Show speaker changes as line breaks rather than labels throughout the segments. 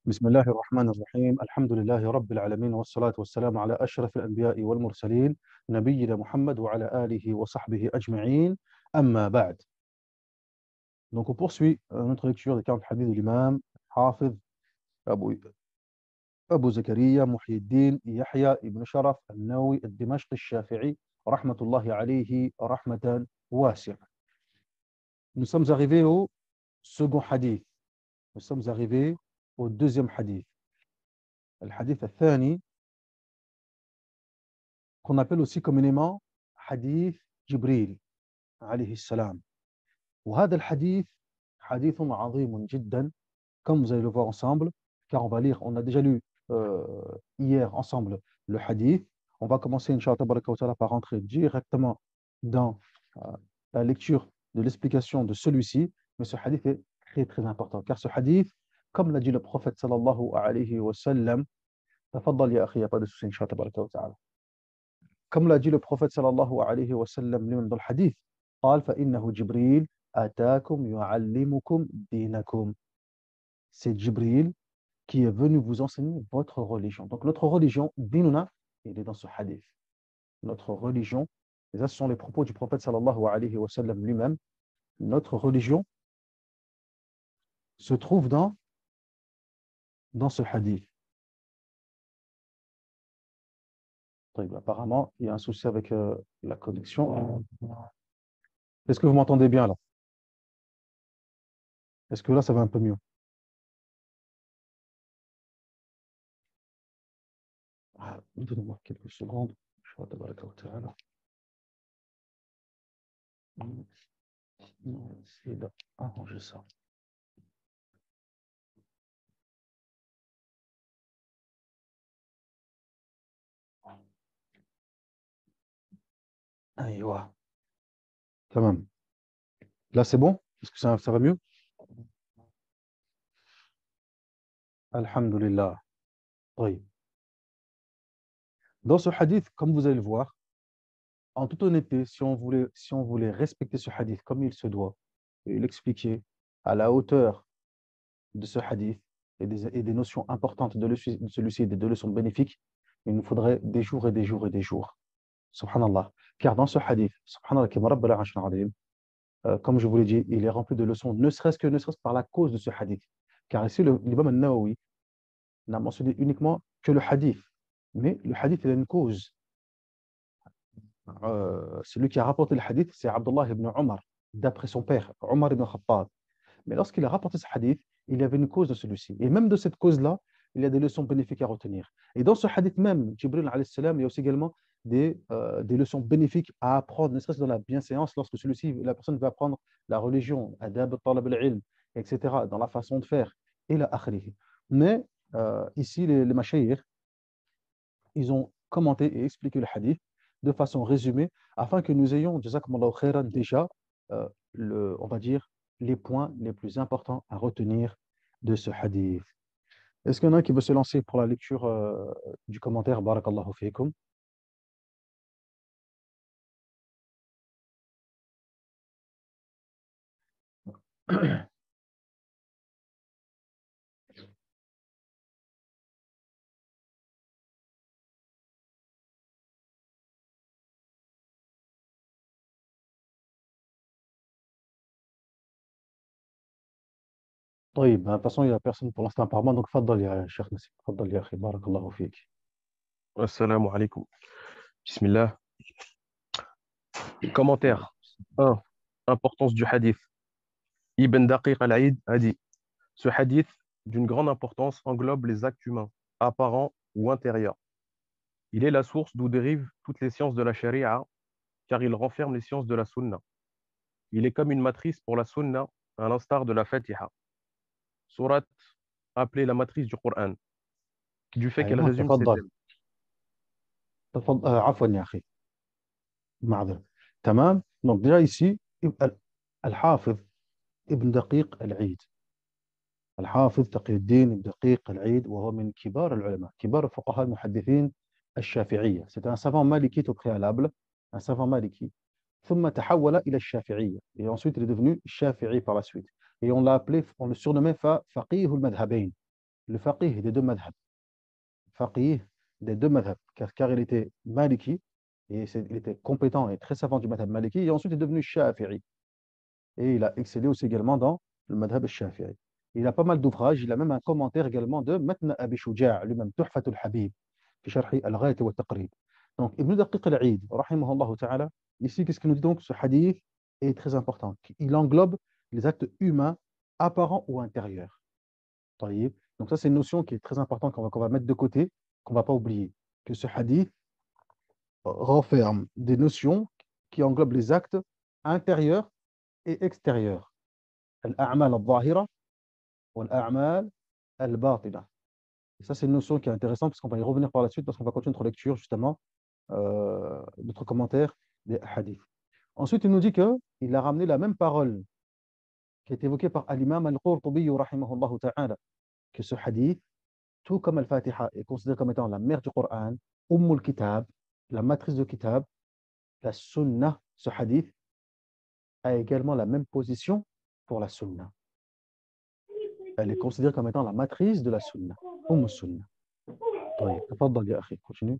بسم الله الرحمن الرحيم. الحمد لله رب العالمين، والصلاة والسلام على أشرف الأنبياء والمرسلين، نبينا محمد وعلى آله وصحبه أجمعين. أما بعد. Donc on poursuit notre lecture des 40 hadiths de l'imam Hafiz Abu, Abu Zakaria Muhyiddin Yahya ibn Sharaf al-Nawawi al-Dimashqi al-Shafi'i rahmatullahi alayhi rahmatan wasi'a. Nous sommes arrivés au second hadith. Nous sommes arrivés au deuxième hadith. Le hadith al-Thani, qu'on appelle aussi communément hadith Jibril عليه السلام. وهذا الحديث حديث عظيم جدا, comme vous allez le voir ensemble, car on va lire, on a déjà lu hier ensemble le hadith. On va commencer, Inch'Allah tabaraka wa ta'ala, par rentrer directement dans la lecture de l'explication de celui-ci. Mais ce hadith est très très important, car ce hadith, comme l'a dit le prophète sallallahu alayhi wa sallam, تفضل يا أخي, il n'y a pas de souci, Inch'Allah tabaraka wa ta'ala. Comme l'a dit le prophète sallallahu alayhi wa sallam lui-même dans le hadith, قال فإنه جبريل أتاكم يعلمكم دينكم. C'est Jibril qui est venu vous enseigner votre religion. Donc notre religion, dinuna, il est dans ce hadith. Notre religion, et ça ce sont les propos du prophète sallallahu alayhi wa sallam lui-même, notre religion se trouve dans ce hadith. Apparemment, il y a un souci avec la connexion. Est-ce que vous m'entendez bien là? Est-ce que là, ça va un peu mieux? Donnez-moi quelques secondes. On va essayer d'arranger ça. Aïwa. Quand même. Là, c'est bon? Est-ce que ça va mieux? Alhamdulillah. Oui. Dans ce hadith, comme vous allez le voir, en toute honnêteté, si on voulait respecter ce hadith comme il se doit et l'expliquer à la hauteur de ce hadith et des notions importantes de celui-ci et des leçons bénéfiques, il nous faudrait des jours et des jours et des jours. Subhanallah. Car dans ce hadith, Subhanallah, comme je vous l'ai dit, il est rempli de leçons, ne serait-ce que par la cause de ce hadith. Car ici, l'imam al-Nawawi n'a mentionné uniquement que le hadith. Mais le hadith, il a une cause. Celui qui a rapporté le hadith, c'est Abdullah ibn Omar, d'après son père, Omar ibn Khattab. Mais lorsqu'il a rapporté ce hadith, il y avait une cause de celui-ci. Et même de cette cause-là, il y a des leçons bénéfiques à retenir. Et dans ce hadith même, Jibril alayhi salam, il y a aussi également des leçons bénéfiques à apprendre, ne serait-ce que dans la bienséance, lorsque la personne va apprendre la religion, adab talab al-ilm, etc., dans la façon de faire, et la akhrihi. Mais ici, les mashayikh, ils ont commenté et expliqué le hadith de façon résumée afin que nous ayons, jazakumullahu khairan, déjà, on va dire, les points les plus importants à retenir de ce hadith. Est-ce qu'il y en a un qui veut se lancer pour la lecture du commentaire? Barakallahu fiikum. طيب, de toute façon, il n'y a personne pour l'instant apparemment, donc faddal ya Cheikh Nassib, faddal ya akhi, barakallahu fiik.
Assalamu alaikum. Bismillah. Commentaire 1. Importance du hadith. Ibn Daqiq al-Aïd a dit: ce hadith, d'une grande importance, englobe les actes humains, apparents ou intérieurs. Il est la source d'où dérivent toutes les sciences de la charia, car il renferme les sciences de la sunna. Il est comme une matrice pour la sunna, à l'instar de la Fatiha. Sourate appelée la matrice du Coran, du fait qu'elle
أيوة,
résume ses
تفضل.
thèmes.
عفوا يا أخي, معذرة. تمام. Donc déjà ici, Al-Hafiz Ibn Daqiq al-Aïd. الحافظ تقي الدين بن دقيق العيد, وهو من كبار العلماء, كبار الفقهاء المحدثين الشافعية. C'est un savant maliki au préalable, un savant maliki. ثم تحول إلى الشافعية. Et ensuite, il est devenu Shafi'i par la suite. Et on l'a appelé, on le surnommait فقيه المذهبين. le faqih des deux madhab. Faqih des deux madhab, car il était maliki, et il était compétent et très savant du madhab maliki, et ensuite il est devenu shafi'i. Et il a excellé aussi également dans le madhab shafi'i. Il a pas mal d'ouvrages, il a même un commentaire également de Matn Abi Shuja', lui-même, Tuhfatul Habib, في شرح الغاية والتقريب. Donc, Ibn Daqiq al-Eid, rahimahullah ta'ala, ici, qu'est-ce qu'il nous dit donc? Ce hadith est très important. Il englobe les actes humains, apparents ou intérieurs. طيب. Donc, ça, c'est une notion qui est très importante qu'on va mettre de côté, qu'on ne va pas oublier. Que ce hadith renferme des notions qui englobent les actes intérieurs et extérieurs. Al-a'mal al-zahira ou al-a'mal al-batina. Et ça, c'est une notion qui est intéressante parce qu'on va y revenir par la suite parce qu'on va continuer notre lecture, justement, notre commentaire des hadiths. Ensuite, il nous dit qu'il a ramené la même parole qui est évoquée par l'imam al-Qurtubi, rahimahullah ta'ala, que ce hadith, tout comme al-Fatiha, est considéré comme étant la mère du Coran, al Kitab, la matrice du Kitab, la Sunnah, ce hadith, a également la même position pour la Sunnah. Elle est considérée comme étant la matrice de la Sunnah, Sunnah. طيب تفضل يا أخي, continue.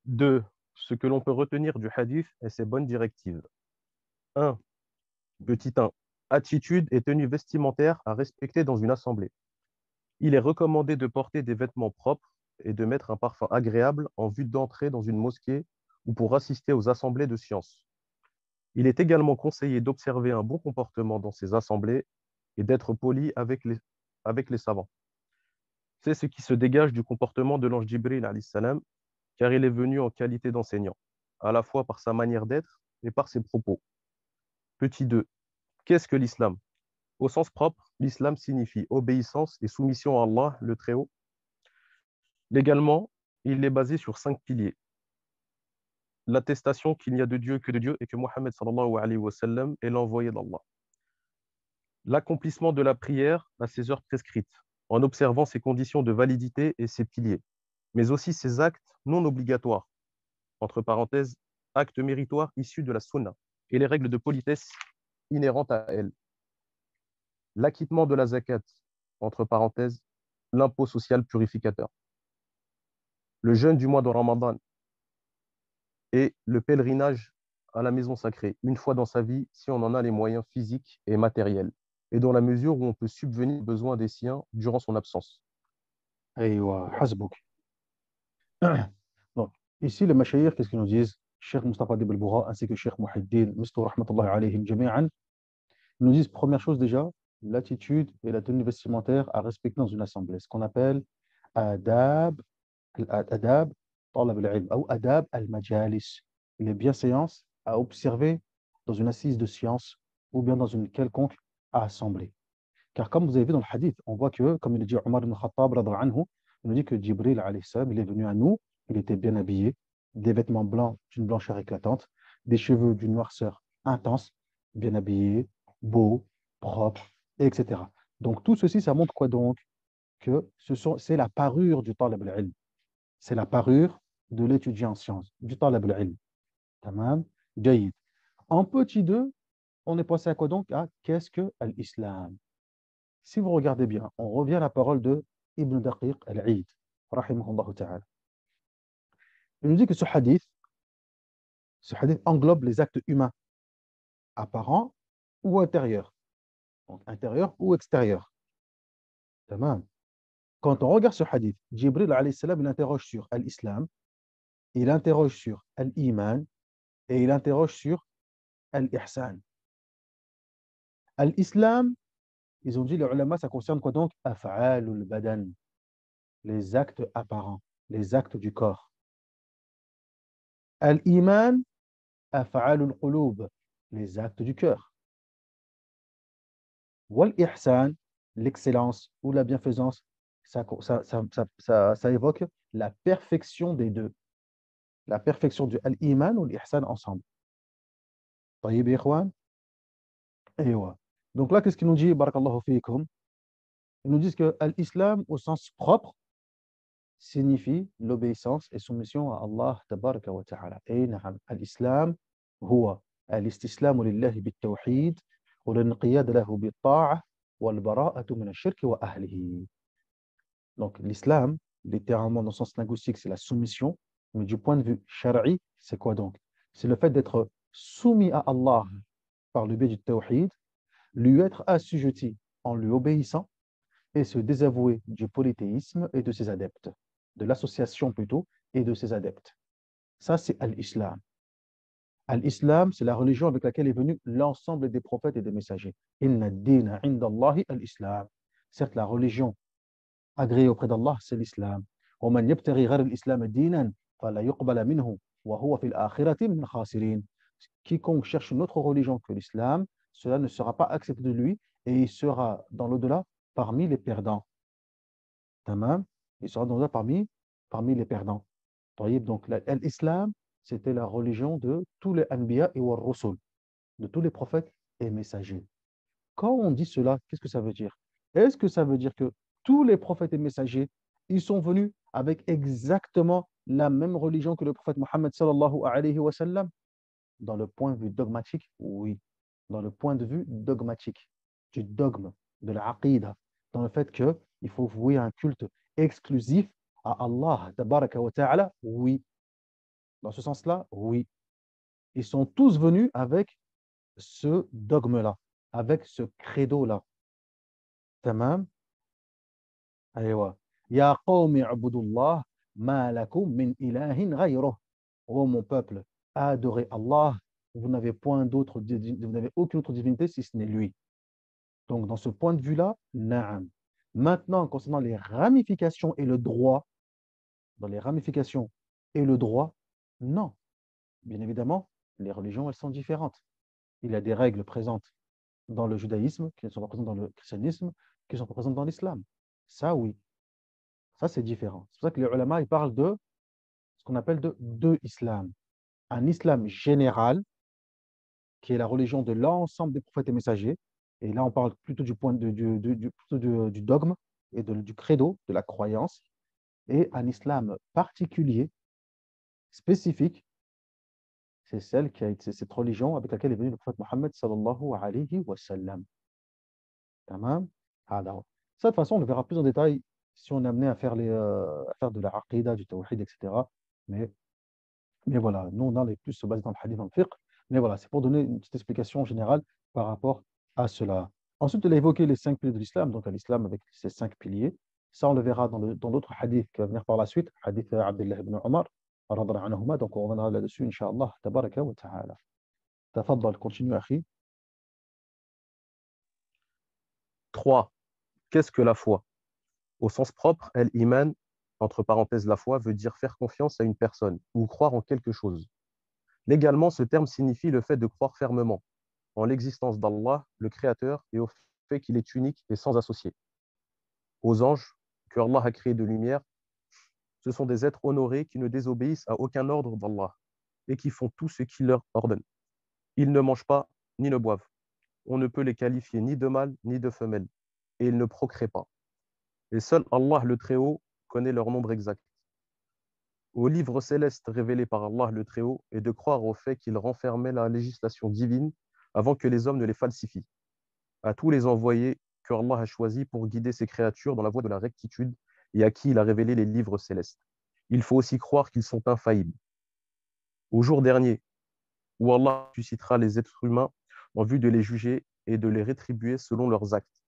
2. Ce que l'on peut retenir du hadith et ses bonnes directives. 1. Petit 1. Attitude et tenue vestimentaire à respecter dans une assemblée. Il est recommandé de porter des vêtements propres et de mettre un parfum agréable en vue d'entrer dans une mosquée ou pour assister aux assemblées de sciences. Il est également conseillé d'observer un bon comportement dans ces assemblées et d'être poli avec les savants. C'est ce qui se dégage du comportement de l'ange Jibril, alayhi salam, car il est venu en qualité d'enseignant, à la fois par sa manière d'être et par ses propos. Petit 2. Qu'est-ce que l'islam? Au sens propre, l'islam signifie obéissance et soumission à Allah, le Très-Haut. Légalement, il est basé sur 5 piliers. L'attestation qu'il n'y a de Dieu que de Dieu et que Mohammed sallallahu alayhi wa sallam est l'envoyé d'Allah. L'accomplissement de la prière à ses heures prescrites, en observant ses conditions de validité et ses piliers, mais aussi ses actes non obligatoires, entre parenthèses, actes méritoires issus de la sunna, et les règles de politesse inhérentes à elle. L'acquittement de la zakat, entre parenthèses, l'impôt social purificateur. Le jeûne du mois de Ramadan et le pèlerinage à la maison sacrée, une fois dans sa vie, si on en a les moyens physiques et matériels, et dans la mesure où on peut subvenir aux besoins des siens durant son absence.
أيوة حسبك. Donc, ici, les mashayikh, qu'est-ce qu'ils nous disent? Cheikh Mustafa Dib al-Bougha ainsi que Cheikh Mouhiddin, Mistou rahmatullahi alayhim jami'an, ils nous disent, première chose déjà, l'attitude et la tenue vestimentaire à respecter dans une assemblée, ce qu'on appelle adab, adab, talab al-ilm, ou adab al-majalis, les bienséances à observer dans une assise de science ou bien dans une quelconque assemblée. Car comme vous avez vu dans le hadith, on voit que, comme il dit Omar ibn Khattab, radhiyallahu anhu, il nous dit que Jibril, alayhi salam, il est venu à nous, il était bien habillé, des vêtements blancs d'une blancheur éclatante, des cheveux d'une noirceur intense, bien habillé, beau, propre, etc. Donc tout ceci, ça montre quoi donc? Que c'est la parure du talib al-ilm. C'est la parure de l'étudiant en sciences, du talib al-ilm. Tamam, jayyid. En petit 2, on est passé à quoi donc? À qu'est-ce que l'islam? Si vous regardez bien, on revient à la parole de Ibn Daqiq al-Eid, rahimahullah ta'ala. Il nous dit que ce hadith englobe les actes humains, apparents ou intérieurs. Donc intérieurs ou extérieurs. Tamam. Quand on regarde ce hadith, Jibril alayhi salam, il interroge sur l'islam, il interroge sur l'iman et il interroge sur l'ihsan. L'islam, ils ont dit les ulama, ça concerne quoi donc? Af'alul badan, les actes apparents, les actes du corps. L'iman, af'alul qulub, les actes du cœur. Wal-ihsan, l'excellence ou la bienfaisance, ça évoque la perfection des deux. La perfection du al-iman ou l'ihsan ensemble. طيب يا إخوان. أيوة. Donc là, qu'est-ce qu'il nous dit, barakallahu fiikum? Ils nous disent que l'islam, au sens propre, signifie l'obéissance et soumission à Allah tabaraka wa ta'ala. Et l'islam, هو الاستسلام لله بالتوحيد والانقياد له بالطاعة وَالْبَرَاءَةُ مِنَ الشِّرْكِ وَأَهْلِهِ. Donc l'islam, littéralement dans le sens linguistique, c'est la soumission, mais du point de vue shari, c'est quoi donc? C'est le fait d'être soumis à Allah par le biais du tawhid, lui être assujetti en lui obéissant et se désavouer du polythéisme et de ses adeptes, de l'association plutôt et de ses adeptes. Ça, c'est al-Islam. Al-Islam, c'est la religion avec laquelle est venu l'ensemble des prophètes et des messagers. Inna ad-dina inda Allahi al-Islam. Certes, la religion agréée auprès d'Allah, c'est l'islam. وَمَنْ يَبْتَغِي غَيْرَ الْإِسْلَامَ دِينًا فَلَا يُقْبَلَ مِنْهُ وَهُوَ فِي الْآخِرَةِ مِنَ الْخَاسِرِينَ. Quiconque cherche une autre religion que l'islam, cela ne sera pas accepté de lui et il sera dans l'au-delà parmi les perdants. Tamam. Il sera dans l'au-delà parmi les perdants. Donc l'islam, c'était la religion de tous les anbiya et war-rusul, de tous les prophètes et messagers. Quand on dit cela, qu'est-ce que ça veut dire? Est-ce que ça veut dire que tous les prophètes et messagers, ils sont venus avec exactement la même religion que le prophète Mohammed sallallahu alayhi wa sallam? Dans le point de vue dogmatique, oui. Dans le point de vue dogmatique, du dogme, de la aqidah, dans le fait qu'il faut vouer un culte exclusif à Allah, tabaraka wa ta'ala, oui. Dans ce sens-là, oui. Ils sont tous venus avec ce dogme-là, avec ce credo-là. Tamam. Aywa. Ya qawmi abudullah ma lakum min ilahin ghayruh. Oh mon peuple, adorez Allah, vous n'avez aucune autre divinité si ce n'est lui. Donc dans ce point de vue-là, na'am. Maintenant, concernant les ramifications et le droit, dans les ramifications et le droit, non. Bien évidemment, les religions, elles sont différentes. Il y a des règles présentes dans le judaïsme, qui ne sont pas présentes dans le christianisme, qui ne sont pas présentes dans l'islam. Ça, oui. Ça, c'est différent. C'est pour ça que les ulama, ils parlent de ce qu'on appelle de deux islams. Un islam général, qui est la religion de l'ensemble des prophètes et messagers. Et là, on parle plutôt du point du dogme et du credo, de la croyance. Et un islam particulier, spécifique, c'est cette religion avec laquelle est venu le prophète Mohammed sallallahu alayhi wa sallam. Tamam. Alors, ça, de toute façon, on le verra plus en détail si on est amené à faire, à faire de la aqidah, du tawhid, etc. Mais, mais voilà, nous, on est plus se baser dans le hadith, dans le fiqh. Mais voilà, c'est pour donner une petite explication générale par rapport à cela. Ensuite, il a évoqué les 5 piliers de l'islam, donc l'islam avec ses 5 piliers. Ça, on le verra dans d'autres hadiths qui vont venir par la suite, hadith Abdullah ibn Omar, donc on reviendra là-dessus, Inch'Allah, tabaraka wa ta'ala. Tafaddal, continue, akhi.
3. Qu'est-ce que la foi? Au sens propre, al-iman, entre parenthèses la foi, veut dire faire confiance à une personne ou croire en quelque chose. Légalement, ce terme signifie le fait de croire fermement en l'existence d'Allah, le Créateur, et au fait qu'il est unique et sans associé. Aux anges, que Allah a créés de lumière, ce sont des êtres honorés qui ne désobéissent à aucun ordre d'Allah et qui font tout ce qu'il leur ordonne. Ils ne mangent pas ni ne boivent. On ne peut les qualifier ni de mâles ni de femelles, et ils ne procréent pas. Et seul Allah le Très-Haut connaît leur nombre exact. Au livre céleste révélé par Allah le Très-Haut et de croire au fait qu'il renfermait la législation divine avant que les hommes ne les falsifient. À tous les envoyés que Allah a choisis pour guider ses créatures dans la voie de la rectitude et à qui il a révélé les livres célestes. Il faut aussi croire qu'ils sont infaillibles. Au jour dernier, où Allah suscitera les êtres humains en vue de les juger et de les rétribuer selon leurs actes.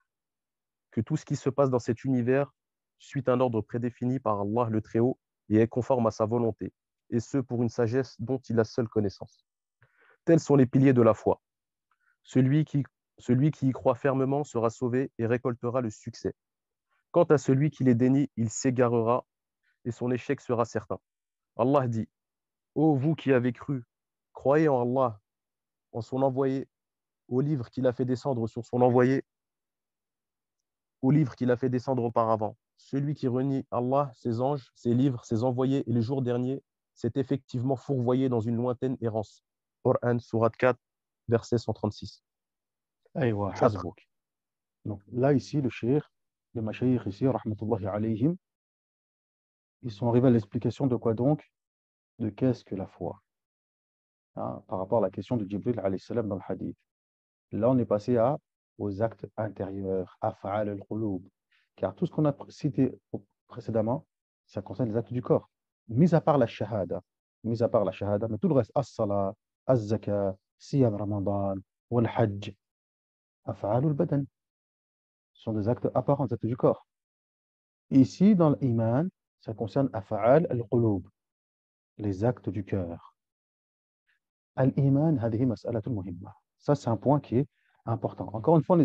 Que tout ce qui se passe dans cet univers suit un ordre prédéfini par Allah le Très-Haut et est conforme à sa volonté, et ce pour une sagesse dont il a seule connaissance. Tels sont les piliers de la foi. Celui qui y croit fermement sera sauvé et récoltera le succès. Quant à celui qui les dénie, il s'égarera et son échec sera certain. Allah dit, ô vous qui avez cru, croyez en Allah, en son envoyé, au livre qu'il a fait descendre sur son envoyé, au livre qu'il a fait descendre auparavant. Celui qui renie Allah, ses anges, ses livres, ses envoyés et le jour dernier, s'est effectivement fourvoyé dans une lointaine errance. Coran, Sourate 4, verset 136.
Aywa, hasbouk. Donc là, ici, le cheikh, les mashayikh ici, rahmatullahi alayhim, ils sont arrivés à l'explication de quoi donc? De qu'est-ce que la foi? Hein, par rapport à la question de Jibril alayhi salam dans le hadith. Là, on est passé à aux actes intérieurs, af'al al-qulub. Car tout ce qu'on a cité précédemment, ça concerne les actes du corps. Mis à part la shahada, mais tout le reste, as-salat, az-zaka, siyam ramadan, wal-hajj, af'al al-badan, sont des actes apparents, des actes du corps. Ici, dans l'iman, ça concerne af'al al-qulub, les actes du cœur. Al-iman, هذه مسألة مهمة. Ça, c'est un point qui est important. Encore une fois,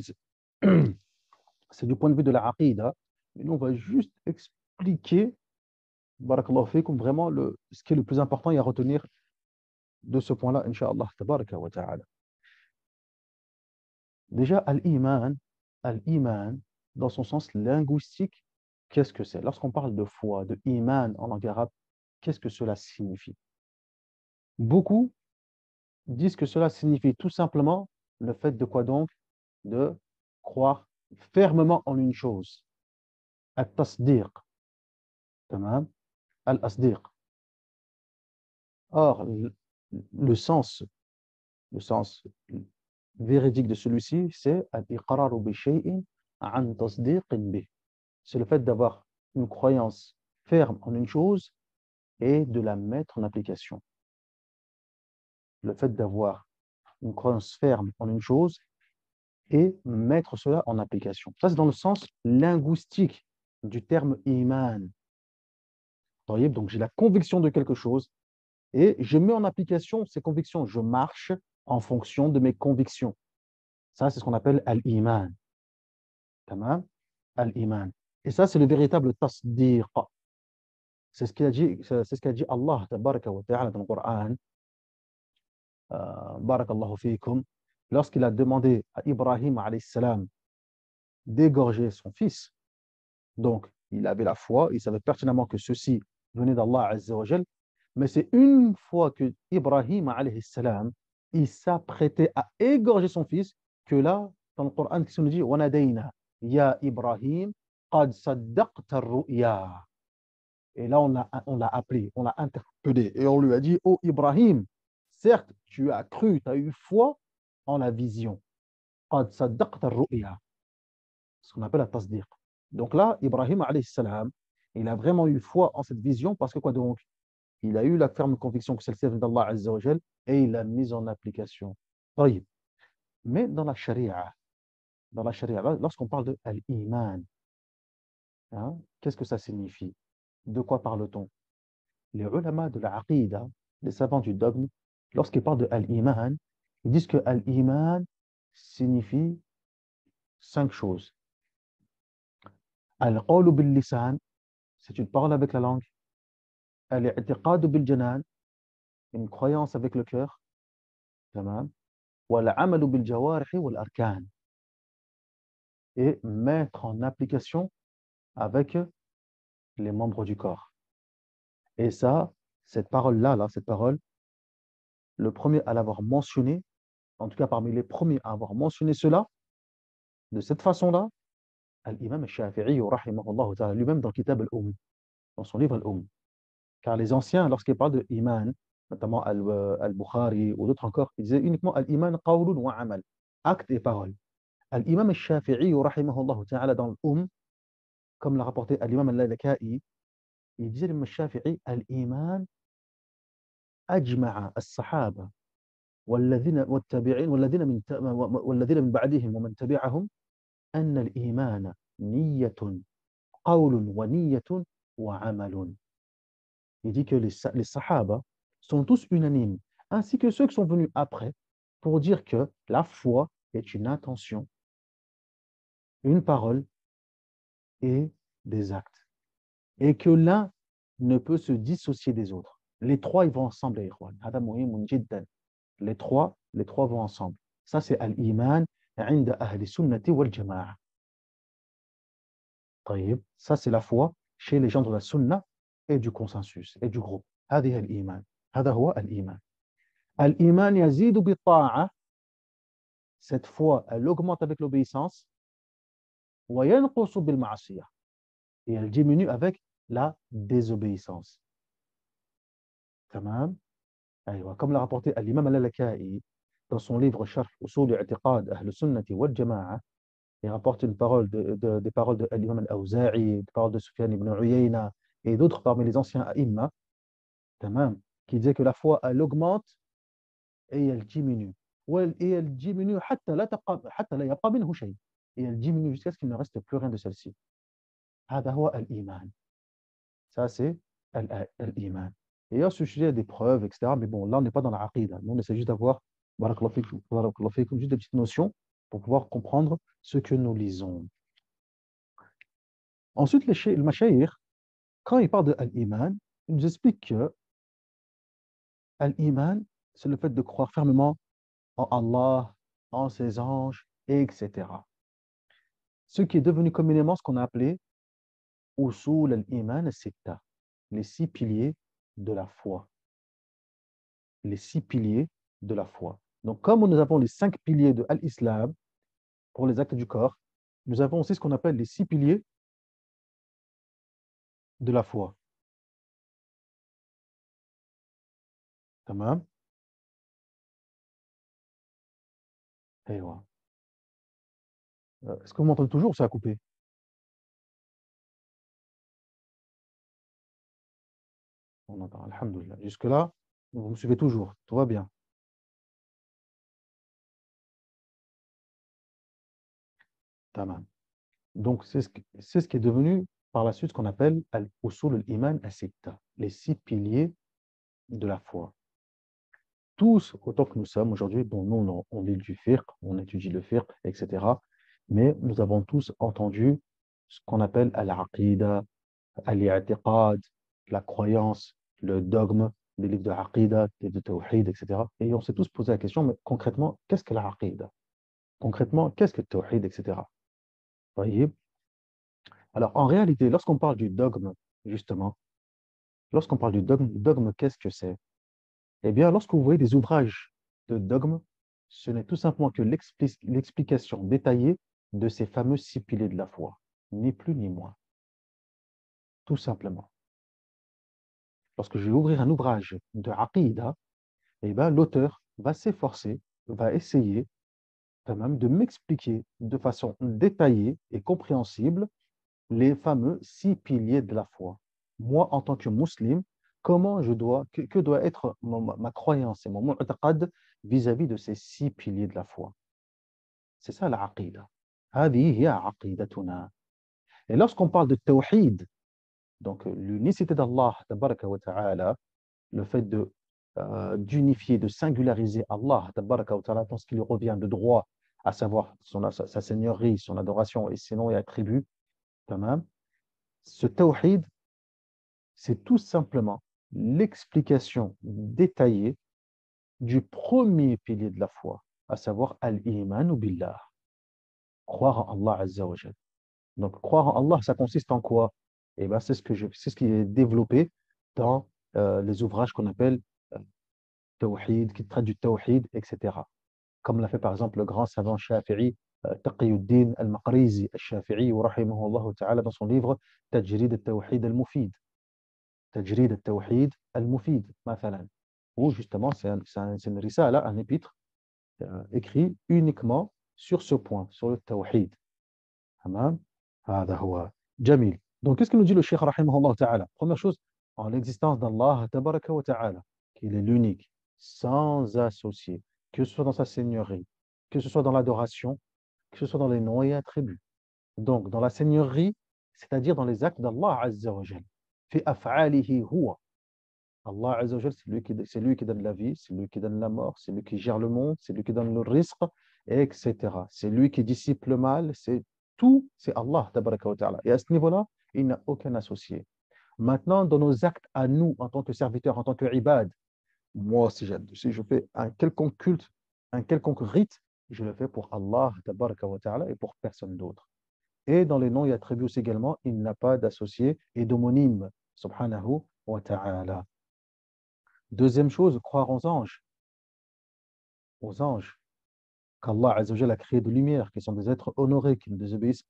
c'est du point de vue de la aqidah, mais nous, on va juste expliquer, barakallahu fikum, vraiment ce qui est le plus important et à retenir de ce point-là, Inch'Allah, tabaraka wa ta'ala. Déjà, al-iman, dans son sens linguistique, qu'est-ce que c'est? Lorsqu'on parle de foi, de iman en langue arabe, qu'est-ce que cela signifie? Beaucoup disent que cela signifie tout simplement le fait de quoi donc? De croire fermement en une chose. Al-tasdiq. Tamam? Al-asdiq. Or, le sens véridique de celui-ci, c'est al-iqraru bi shay'in an tasdiqin bih. C'est le fait d'avoir une croyance ferme en une chose et de la mettre en application. Le fait d'avoir une croyance ferme en une chose et mettre cela en application. Ça, c'est dans le sens linguistique du terme iman. Donc, j'ai la conviction de quelque chose et je mets en application ces convictions. Je marche en fonction de mes convictions. Ça, c'est ce qu'on appelle al-iman. Tamam? Al-iman. Et ça, c'est le véritable tasdiq. C'est ce qu'a dit Allah, tabaraka wa ta'ala, dans le Coran. Barakallahu fikum. Lorsqu'il a demandé à Ibrahim, alayhi salam, d'égorger son fils. Donc, il avait la foi, il savait pertinemment que ceci venait d'Allah Azza wa Jal, mais c'est une fois que Ibrahim alayhi salam, il s'apprêtait à égorger son fils, que là, dans le Coran, qui nous dit Wanadayna, Ya Ibrahim, qad saddaqta ar-ru'ya. Et là, on l'a appelé, on l'a interpellé, et on lui a dit, oh Ibrahim, certes, tu as cru, tu as eu foi en la vision. Qad saddaqta ar-ru'ya. Ce qu'on appelle la tasdiq. Donc là, Ibrahim alayhi salam, il a vraiment eu foi en cette vision parce que quoi donc? Il a eu la ferme conviction que celle-ci vient d'Allah Azza wa Jal et il l'a mise en application. طيب. Mais dans la sharia, lorsqu'on parle de al-iman, hein, qu'est-ce que ça signifie? De quoi parle-t-on? Les ulama de la aqidah, les savants du dogme, lorsqu'ils parlent de al-iman, ils disent que al-iman signifie 5 choses. Al-qawlu bil-lisan, c'est une parole avec la langue. Al-i'tiqadu bil-janan, une croyance avec le cœur. Tamam. Wal-amalu bil-jawarihi wal-arkan, et mettre en application avec les membres du corps. Et ça, cette parole-là, cette parole, le premier à l'avoir mentionné, en tout cas parmi les premiers à avoir mentionné cela, de cette façon-là, Al-Imam al-Shafi'i, rahimahullah ta'ala, lui-même dans le Kitab dans son livre Al-Umm. Car les anciens, lorsqu'ils parlent de Iman, notamment Al-Bukhari ou d'autres encore, ils disaient uniquement Al-Iman qawlun wa amal, acte et parole. Al-Imam al-Shafi'i, rahimahullah ta'ala, dans comme l'a rapporté l'imam al-Lalaka'i, il disait l'imam al-Shafi'i, Al-Iman ajma'a as-sahaba والتابعين والذين من بعدهم ومن تبعهم أن الإيمان نية قول ونية وعمل. Il dit que les sahaba sont tous unanimes, ainsi que ceux qui sont venus après, pour dire que la foi est une intention, une parole et des actes, et que l'un ne peut se dissocier des autres. Les trois, ils vont ensemble, les trois vont ensemble. Ça, c'est al-iman عند أهل السنة والجماعة. طيب, ça c'est la foi chez les gens de la sunna et du consensus et du groupe. هذه الإيمان. هذا هو الإيمان. الإيمان يزيد بالطاعة. Cette foi, elle augmente avec l'obéissance. وينقص بالمعصية. Et elle diminue avec la désobéissance. تمام. أيوة. Comme l'a rapporté l'imam al-Lalaka'i dans son livre Sharh Usul i'tiqad Ahl Sunnati wal Jama'a, Il rapporte une parole des paroles de l'imam al-Awza'i, des paroles de Sufyan ibn Uyayna et d'autres parmi les anciens aïmma, tamam, qui disaient que la foi, elle augmente et elle diminue. Et elle diminue حتى لا يبقى منه شيء. Et elle diminue jusqu'à ce qu'il ne reste plus rien de celle-ci. هذا هو الإيمان. Ça, c'est l'iman. Et il y a ce sujet des preuves, etc. Mais bon, là, on n'est pas dans la aqida. Nous, on essaie juste d'avoir, barakallahu fikum, juste des petites notions pour pouvoir comprendre ce que nous lisons. Ensuite, le mashayikh, quand il parle de l'iman, il nous explique que l'iman, c'est le fait de croire fermement en Allah, en ses anges, etc. Ce qui est devenu communément ce qu'on a appelé usul al-iman al-sitta, les 6 piliers de la foi. Les 6 piliers de la foi. Donc, comme nous avons les 5 piliers de l'islam pour les actes du corps, nous avons aussi ce qu'on appelle les 6 piliers de la foi. Tamam. Aywa. Est-ce que vous m'entendez toujours ou ça a coupé? On entend, alhamdoulilah. Jusque-là, vous me suivez toujours. Tout va bien. Tamam. Donc, c'est ce qui est devenu par la suite ce qu'on appelle al-usul al-iman as-sitta, les 6 piliers de la foi. Tous, autant que nous sommes aujourd'hui, bon, nous, on lit du fiqh, on étudie le fiqh, etc. Mais nous avons tous entendu ce qu'on appelle al-aqida, al-i'tiqad, la croyance, le dogme, les livres de aqida, les livres de tawhid, etc. Et on s'est tous posé la question, mais concrètement, qu'est-ce que l'aqida? Concrètement, qu'est-ce que le tawhid, etc. Voyez. Alors, en réalité, lorsqu'on parle du dogme, justement, lorsqu'on parle du dogme, qu'est-ce que c'est? Eh bien, lorsque vous voyez des ouvrages de dogme, ce n'est tout simplement que l'explication détaillée de ces fameux 6 piliers de la foi, ni plus ni moins, tout simplement. Lorsque je vais ouvrir un ouvrage de Aqidah, eh bien, l'auteur va s'efforcer, va essayer quand même de m'expliquer de façon détaillée et compréhensible les fameux 6 piliers de la foi. Moi, en tant que musulman, que doit être ma croyance et mon mu'taqad vis-à-vis de ces 6 piliers de la foi. C'est ça la aqida. هذه هي عقيدتنا. Et lorsqu'on parle de tawhid, donc l'unicité d'Allah, tabaraka wa ta'ala, le fait d'unifier, de singulariser Allah, tabaraka wa ta'ala, dans ce qui lui revient de droit, à savoir sa seigneurie, son adoration et ses noms et attributs, tamam. Ce tawhid, c'est tout simplement l'explication détaillée du premier pilier de la foi, à savoir al-iman billah, croire en Allah Azza wa Jal. Donc, croire en Allah, ça consiste en quoi? Eh ben, c'est ce qui est développé dans les ouvrages qu'on appelle Tawhid, qui traitent du Tawhid, etc. Comme l'a fait par exemple le grand savant Shafi'i, Taqiyuddin al-Maqrizi al-Shafi'i, rahimahullah ta'ala, dans son livre Tajrid al-Tawhid al-Mufid. Tajrid al-Tawhid al-Mufid, مثلا. Où justement, c'est une risala, un épître écrit uniquement sur ce point, sur le Tawhid. Tamam. هذا هو جميل. Donc, qu'est-ce que nous dit le Cheikh rahimahullah ta'ala? Première chose, en l'existence d'Allah tabaraka wa ta'ala, qu'il est l'unique, sans associé, que ce soit dans sa seigneurie, que ce soit dans l'adoration, que ce soit dans les noms et attributs. Donc, dans la seigneurie, c'est-à-dire dans les actes d'Allah azza wa jal. Fi af'alihi huwa. Allah azza wa jal, c'est lui qui donne la vie, c'est lui qui donne la mort, c'est lui qui gère le monde, c'est lui qui donne le risque, etc. C'est lui qui dissipe le mal, tout, c'est Allah tabaraka wa ta'ala. Et à ce niveau-là, il n'a aucun associé. Maintenant, dans nos actes à nous, en tant que serviteurs, en tant que ibad, moi, si je fais un quelconque culte, un quelconque rite, je le fais pour Allah tabaraka wa ta'ala et pour personne d'autre. Et dans les noms et attributs aussi également, il n'a pas d'associé et d'homonyme, subhanahu wa ta'ala. Deuxième chose, croire aux anges. Aux anges. Qu'Allah Azza wa Jalla a créé de lumière, qui sont des êtres honorés, qui ne désobéissent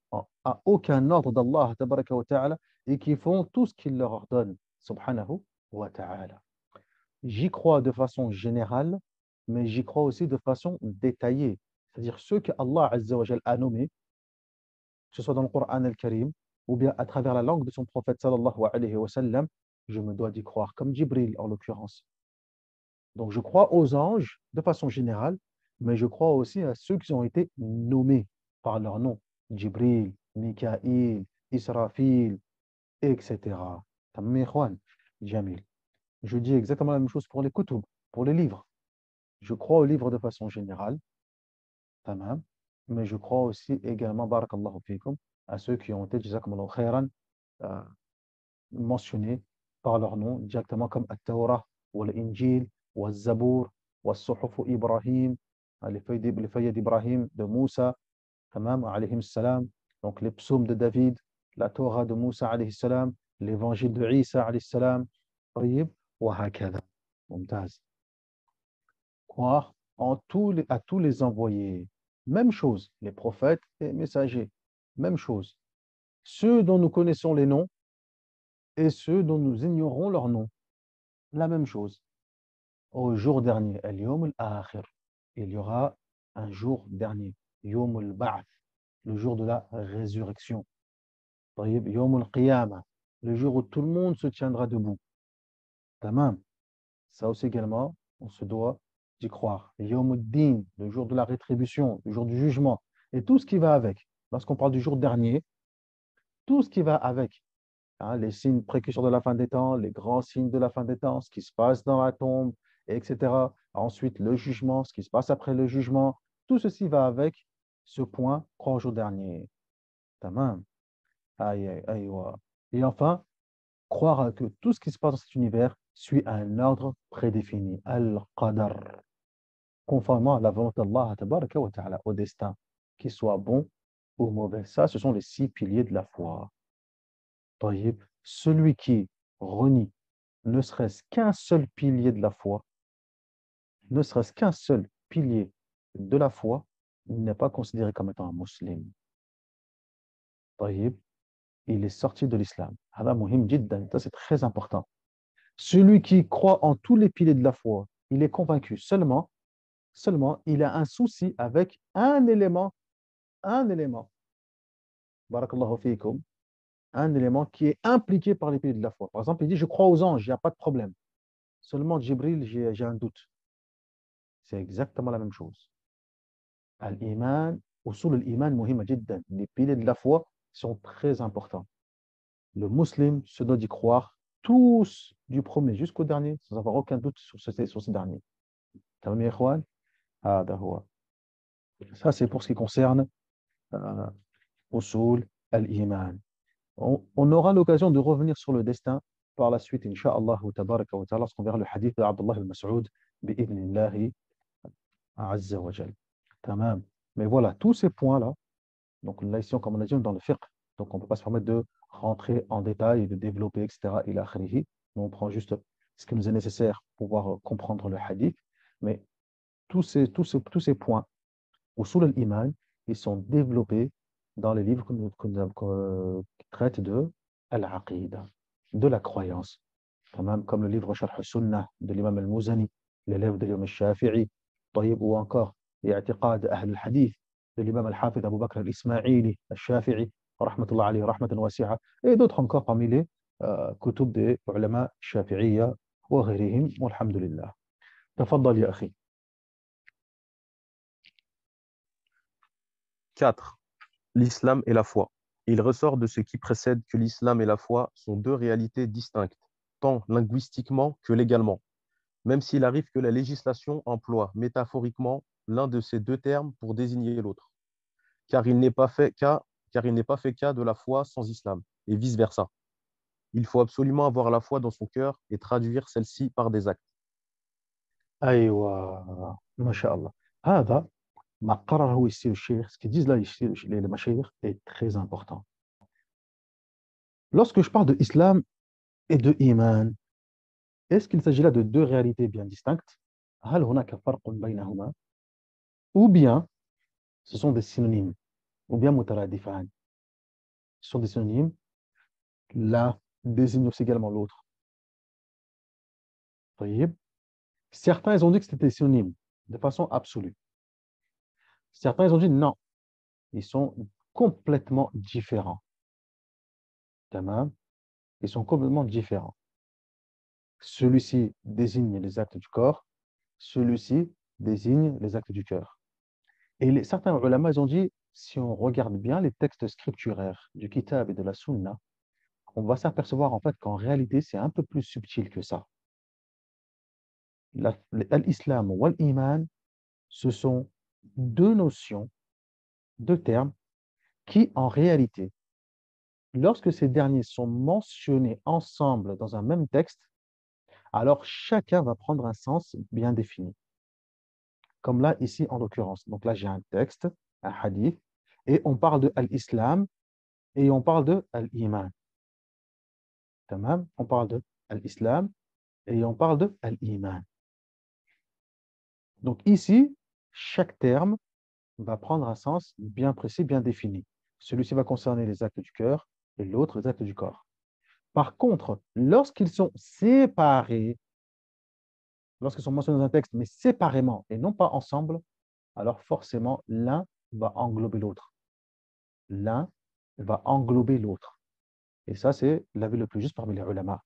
à aucun ordre d'Allah tabaraka wa ta'ala et qui font tout ce qu'il leur ordonne, subhanahu wa ta'ala. J'y crois de façon générale, mais j'y crois aussi de façon détaillée. C'est-à-dire ceux que Allah Azza wa Jalla a nommés, ce soit dans le Coran al-Karim, ou bien à travers la langue de son prophète sallallahu alayhi wa sallam, je me dois d'y croire, comme Jibril en l'occurrence. Donc je crois aux anges de façon générale, mais je crois aussi à ceux qui ont été nommés par leur nom. Jibril, Mikaïl, Israfil, etc. Tamam, ikhwan, Jamil. Je dis exactement la même chose pour les kutub, pour les livres. Je crois aux livres de façon générale, tamam, mais je crois aussi également, barakallahu fikum, à ceux qui ont été, jazakumullahu khairan, euh, mentionnés par leur nom directement comme At-Tawrah, ou l'Injil, ou Zabour, ou Suhuf Ibrahim, les feuilles d'Ibrahim, de Moussa, tamam, alayhim salam, donc les psaumes de David, la Torah de Moussa alayhi salam, l'évangile de Isa alayhi salam, طيب وهكذا. ممتاز. Croire à tous les envoyés. Même chose, les prophètes et messagers. Même chose. Ceux dont nous connaissons les noms et ceux dont nous ignorons leurs noms. La même chose. Au jour dernier, al-yawm al-akhir, il y aura un jour dernier. Yawm al-ba'th, le jour de la résurrection. طيب, yawm al-qiyamah, le jour où tout le monde se tiendra debout. Tamam. Ça aussi également, on se doit d'y croire. Yawm al-din, le jour de la rétribution, le jour du jugement, et tout ce qui va avec. Lorsqu'on parle du jour dernier, tout ce qui va avec, hein, les signes précurseurs de la fin des temps, les grands signes de la fin des temps, ce qui se passe dans la tombe, etc. Ensuite, le jugement, ce qui se passe après le jugement, tout ceci va avec ce point, croire au jour dernier. Tamam. Aïe, aïe, aïe, wa. Et enfin, croire que tout ce qui se passe dans cet univers suit un ordre prédéfini, al-qadar, conformément à la volonté d'Allah, tabaraka wa ta'ala, au destin, qu'il soit bon ou mauvais. Ça, ce sont les 6 piliers de la foi. طيب, celui qui renie ne serait-ce qu'un seul pilier de la foi, ne serait-ce qu'un seul pilier de la foi, il n'est pas considéré comme étant un musulman. طيب, il est sorti de l'islam. هذا مهم جدا, ça c'est très important. Celui qui croit en tous les piliers de la foi, il est convaincu seulement il a un souci avec un élément, barakallahu fikum, un élément qui est impliqué par les piliers de la foi. Par exemple, il dit, je crois aux anges, il n'y a pas de problème. Seulement Jibril, j'ai un doute. C'est exactement la même chose. Al-Iman, usul al-Iman muhimma jiddan. Les piliers de la foi sont très importants. Le musulman se doit d'y croire tous, du premier jusqu'au dernier, sans avoir aucun doute sur ce dernier. Tamam ya ikhwan? Hada huwa. Ça, c'est pour ce qui concerne euh, usul al-Iman. On aura l'occasion de revenir sur le destin par la suite, Inch'Allah, tabaraka wa ta'ala, lorsqu'on verra le hadith d'Abdullah al-Mas'ud, bi'idhnillahi azza wa jal. Tamam. Mais voilà, tous ces points-là, donc là, ici, comme on a dit, on est dans le fiqh, donc on ne peut pas se permettre de rentrer en détail et de développer, etc. ila akhirihi. Nous, on prend juste ce qui nous est nécessaire pour pouvoir comprendre le hadith. Mais tous ces points, usul al-iman, ils sont développés dans les livres qui traitent de al-aqida, de la croyance. Tamam, comme le livre Sharh al-Sunnah de l'imam al-Muzani, l'élève de l'imam al-Shafi'i, طيب, ou encore اعتقاد أهل الحديث de l'imam al-Hafid Abu Bakr al-Ismaili, al-Shafi'i, rahmatullah alayhi, rahmatan wasi'a, et d'autres encore parmi les kutub des ulama shafi'iyya wa ghayrihim, walhamdulillah. تفضل يا أخي.
4. L'islam et la foi. Il ressort de ce qui précède que l'islam et la foi sont deux réalités distinctes, tant linguistiquement que légalement, même s'il arrive que la législation emploie métaphoriquement l'un de ces deux termes pour désigner l'autre, car il n'est pas fait cas de la foi sans islam, et vice-versa. Il faut absolument avoir la foi dans son cœur et traduire celle-ci par des actes.
أيوة ما شاء الله. هذا ما قرره يصير الشيخ, ce qu'ils disent là les mashayikh est très important. Lorsque je parle de islam et de iman, est-ce qu'il s'agit là de deux réalités bien distinctes? هل هناك فرق بينهما? Ou bien ce sont des synonymes, ou bien mutaradifan. Ce sont des synonymes, l'un désigne aussi également l'autre. طيب. Certains ils ont dit que c'était des synonymes de façon absolue. Certains ils ont dit non, ils sont complètement différents. Tamam. Ils sont complètement différents. Celui-ci désigne les actes du corps, celui-ci désigne les actes du cœur. Et certains ulama, ils ont dit, si on regarde bien les textes scripturaires du Kitab et de la Sunna, on va s'apercevoir en fait qu'en réalité, c'est un peu plus subtil que ça. L'islam ou l'iman, ce sont deux notions, deux termes, qui en réalité, lorsque ces derniers sont mentionnés ensemble dans un même texte, alors chacun va prendre un sens bien défini. Comme là, ici, en l'occurrence. Donc là, j'ai un texte, un hadith, et on parle de l'islam et on parle de l'iman. Tamam. On parle de l'islam et on parle de l'iman. Donc ici, chaque terme va prendre un sens bien précis, bien défini. Celui-ci va concerner les actes du cœur et l'autre les actes du corps. Par contre, lorsqu'ils sont séparés, lorsqu'ils sont mentionnés dans un texte, mais séparément et non pas ensemble, alors forcément, l'un va englober l'autre. L'un va englober l'autre. Et ça, c'est l'avis le plus juste parmi les ulama.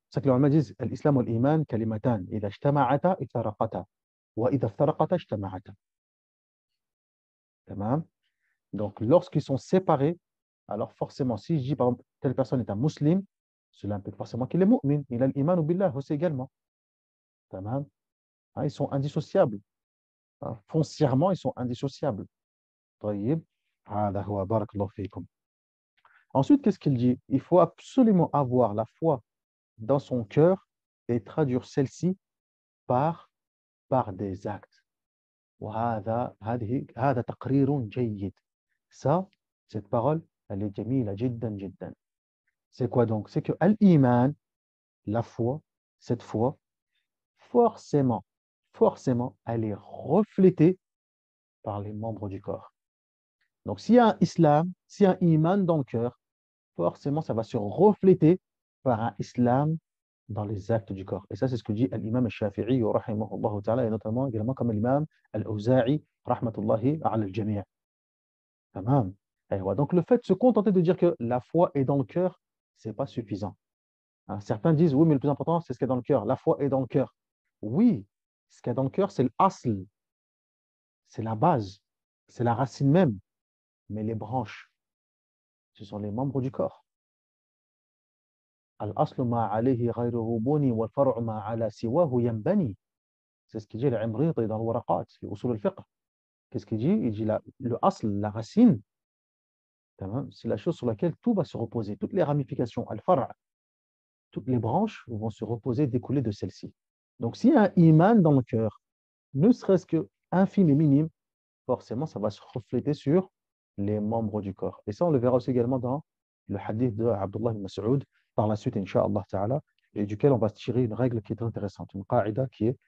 C'est ça que les ulama disent l'islam et l'iman kalimatan. إذا اجتمعتا افترقتا وإذا افترقتا اجتمعتا. Tamam. Donc, lorsqu'ils sont séparés, alors forcément, si je dis par exemple, telle personne est un musulman, cela implique forcément qu'il est mu'min. Il a l'iman ou billah aussi également. Tamam. Hein, ils sont indissociables. Hein, foncièrement, ils sont indissociables. طيب. هذا هو بارك الله فيكم. Ensuite, qu'est-ce qu'il dit? Il faut absolument avoir la foi dans son cœur et traduire celle-ci par, par des actes. هذا تقرير جيد. Ça, cette parole, elle est جميلة جدا جدا. C'est quoi donc? C'est que l'iman, la foi, cette foi, forcément, elle est reflétée par les membres du corps. Donc, s'il y a un islam, s'il y a un iman dans le cœur, forcément, ça va se refléter par un islam dans les actes du corps. Et ça, c'est ce que dit l'imam al-Shafi'i, rahimahullah ta'ala, et notamment également comme l'imam al-Awza'i, rahmatullahi ala al-jami'. Tamam. Donc, le fait de se contenter de dire que la foi est dans le cœur, c'est pas suffisant. Hein, certains disent, oui, mais le plus important, c'est ce qu'il y a dans le cœur. La foi est dans le cœur. Oui, ce qu'il y a dans le cœur, c'est l'asl, c'est la base, c'est la racine même. Mais les branches, ce sont les membres du corps. Al-aslu ma alayhi ghayruhu buni wal far'u ma ala siwahu yanbani. C'est ce qu'il dit l'Imriti dans le Waraqat, le Usul al-Fiqh. Qu'est-ce qu'il dit? Il dit le asl, la racine, c'est la chose sur laquelle tout va se reposer. Toutes les ramifications, al-far', toutes les branches vont se reposer, découler de celle-ci. Donc, s'il y a un iman dans le cœur, ne serait-ce que infime et minime, forcément, ça va se refléter sur les membres du corps. Et ça, on le verra aussi également dans le hadith de Abdullah ibn Mas'ud, par la suite, Inch'Allah Ta'ala, et duquel on va tirer une règle qui est intéressante, une qa'ida qui est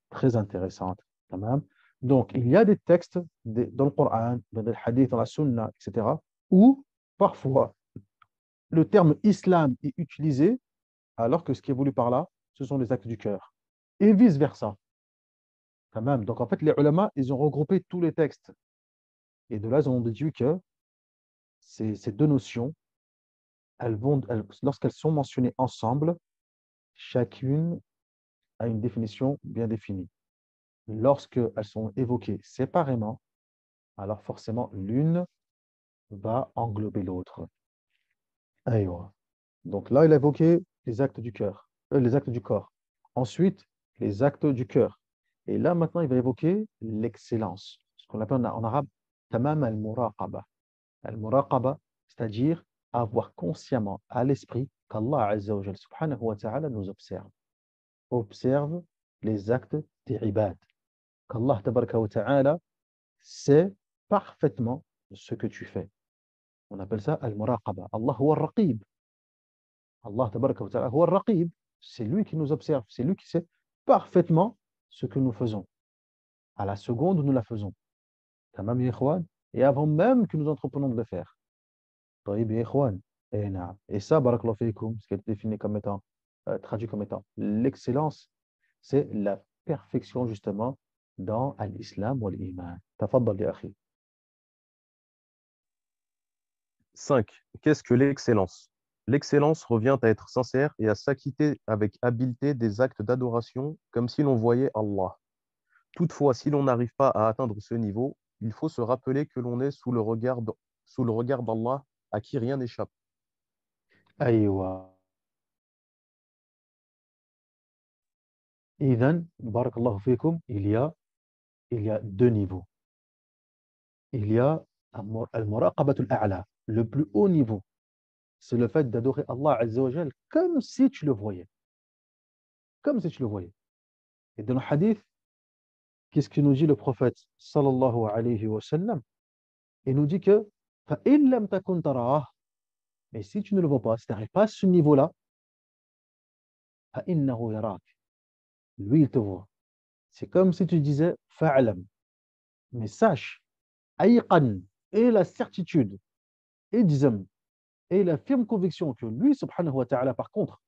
très intéressante. Tamam. Donc, il y a des textes dans le Coran, dans les hadiths, dans la Sunna, etc., où parfois le terme islam est utilisé, alors que ce qui est voulu par là, ce sont les actes du cœur. Et vice-versa. Tamam. Donc, en fait, les ulama, ils ont regroupé tous les textes. Et de là, ils ont déduit que ces deux notions, lorsqu'elles sont mentionnées ensemble, chacune a une définition bien définie. Lorsqu'elles sont évoquées séparément, alors forcément, l'une va englober l'autre. Aïwa. Donc là, il a évoqué les actes du cœur, les actes du corps. Ensuite, les actes du cœur. Et là, maintenant, il va évoquer l'excellence, ce qu'on appelle en arabe tamam al-muraqaba. Al-muraqaba, c'est-à-dire avoir consciemment à l'esprit qu'Allah Azza wa Jal, subhanahu wa ta'ala nous observe. Observe les actes des ibad. Qu'Allah tabaraka wa ta'ala sait parfaitement ce que tu fais. On appelle ça al-muraqaba. Allah huwa al-raqib. Allah tabaraka wa ta'ala huwa al-raqib. C'est lui qui nous observe. C'est lui qui sait parfaitement ce que nous faisons. À la seconde où nous la faisons. Tamam ya ikhwan. Et avant même que nous entreprenons de le faire. طيب يا إخوان. Et ça, barakallahu fikum, ce qui est défini comme étant, traduit comme étant l'excellence, c'est la perfection justement dans l'islam ou l'iman. Tafaddal ya akhi.
5. Qu'est-ce que l'excellence? L'excellence revient à être sincère et à s'acquitter avec habileté des actes d'adoration comme si l'on voyait Allah. Toutefois, si l'on n'arrive pas à atteindre ce niveau, il faut se rappeler que l'on est sous le regard d'Allah à qui rien n'échappe.
أيوة. إذن بارك الله فيكم. Il y a deux niveaux. Il y a المراقبة الأعلى, le plus haut niveau. C'est le fait d'adorer Allah Azza wa Jal comme si tu le voyais. Comme si tu le voyais. Et dans le hadith, qu'est-ce que nous dit le prophète sallallahu alayhi wa sallam? Il nous dit que فَإِن لَمْ تَكُنْ تَرَاهُ, mais si tu ne le vois pas, si tu n'arrives pas à ce niveau-là, فَإِنَّهُ يَرَاكَ, lui il te voit. C'est comme si tu disais فَعْلَمْ, mais sache, أيقن, et la certitude, et disem, et la ferme conviction que lui, subhanahu wa ta'ala, par contre,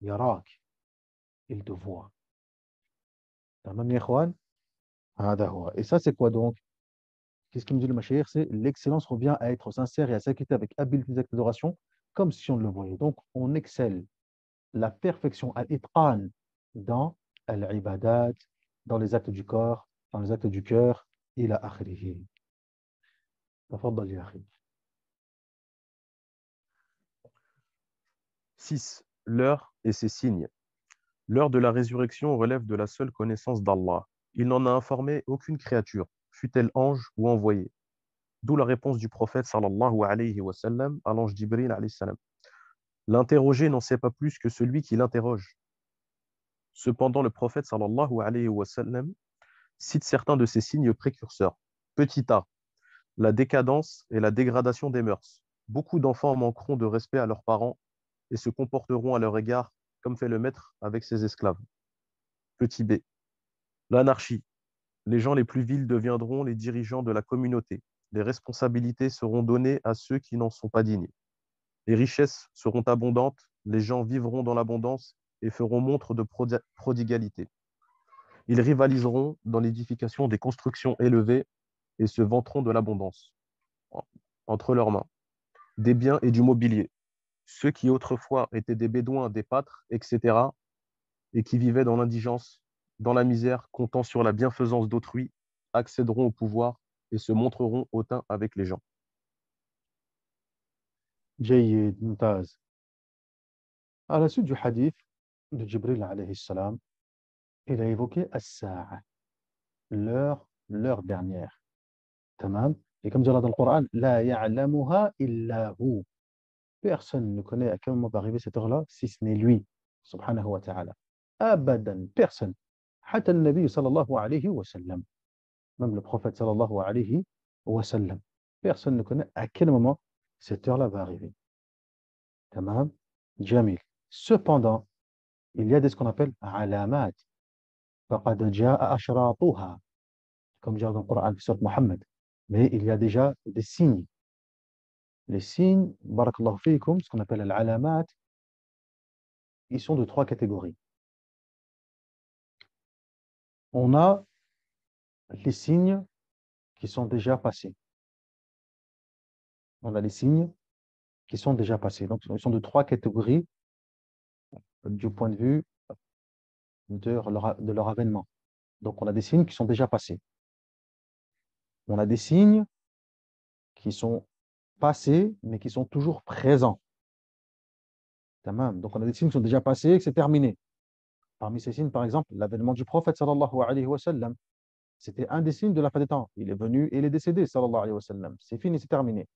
يراك, il te voit. تمام يا إخوان؟ هذا هو. Et ça, c'est quoi donc? Qu'est-ce qu'il nous dit le Mashiach? C'est l'excellence revient à être sincère et à s'acquitter avec habileté des actes d'adoration, comme si on le voyait. Donc, on excelle la perfection, al-itqan, dans al-ibadat, dans les actes du corps, dans les actes du cœur, ila akhirihi. Tafaddal ya akhi.
6. L'heure et ses signes. L'heure de la résurrection relève de la seule connaissance d'Allah. Il n'en a informé aucune créature, fût-elle ange ou envoyé. D'où la réponse du prophète sallallahu alayhi wa sallam à l'ange Jibril alayhi salam. L'interrogé n'en sait pas plus que celui qui l'interroge. Cependant, le prophète sallallahu alayhi wa sallam cite certains de ces signes précurseurs. Petit a, la décadence et la dégradation des mœurs. Beaucoup d'enfants manqueront de respect à leurs parents et se comporteront à leur égard comme fait le maître avec ses esclaves. Petit b, l'anarchie. Les gens les plus vils deviendront les dirigeants de la communauté. Les responsabilités seront données à ceux qui n'en sont pas dignes. Les richesses seront abondantes, les gens vivront dans l'abondance et feront montre de prodigalité. Ils rivaliseront dans l'édification des constructions élevées et se vanteront de l'abondance entre leurs mains, des biens et du mobilier. Ceux qui autrefois étaient des bédouins, des pâtres, etc., et qui vivaient dans l'indigence, dans la misère, comptant sur la bienfaisance d'autrui, accéderont au pouvoir et se montreront hautains avec les gens.
جيد, ممتاز. À la suite du hadith de Jibril alayhi salam, il a évoqué as-sa'a, l'heure dernière. Tamam. Et comme dit Allah dans le Coran, la ya'lamuha illa hu. Personne ne connaît à quel moment va arriver cette heure-là, si ce n'est lui, subhanahu wa ta'ala. Abadan, personne. Hatta al-Nabi sallallahu alayhi wa sallam. Même le prophète sallallahu alayhi wa sallam. Personne ne connaît à quel moment cette heure-là va arriver. Tamam. Jamil. Cependant, il y a ce qu'on appelle alamat. فقد جاء أشراطها. Comme dit dans le Coran, sur Mohammed. Mais il y a déjà des signes. Les signes, barakallahu fikum, ce qu'on appelle l'alamat, ils sont de trois catégories. On a les signes qui sont déjà passés. On a les signes qui sont déjà passés. Donc, ils sont de trois catégories du point de vue de leur avènement. Donc, on a des signes qui sont déjà passés. On a des signes qui sont passés, mais qui sont toujours présents. Tamam. Donc, on a des signes qui sont déjà passés et que c'est terminé. Parmi ces signes, par exemple, l'avènement du prophète, sallallahu alayhi wa sallam, c'était un des signes de la fin des temps. Il est venu et il est décédé, sallallahu alayhi wa sallam. C'est fini, c'est terminé.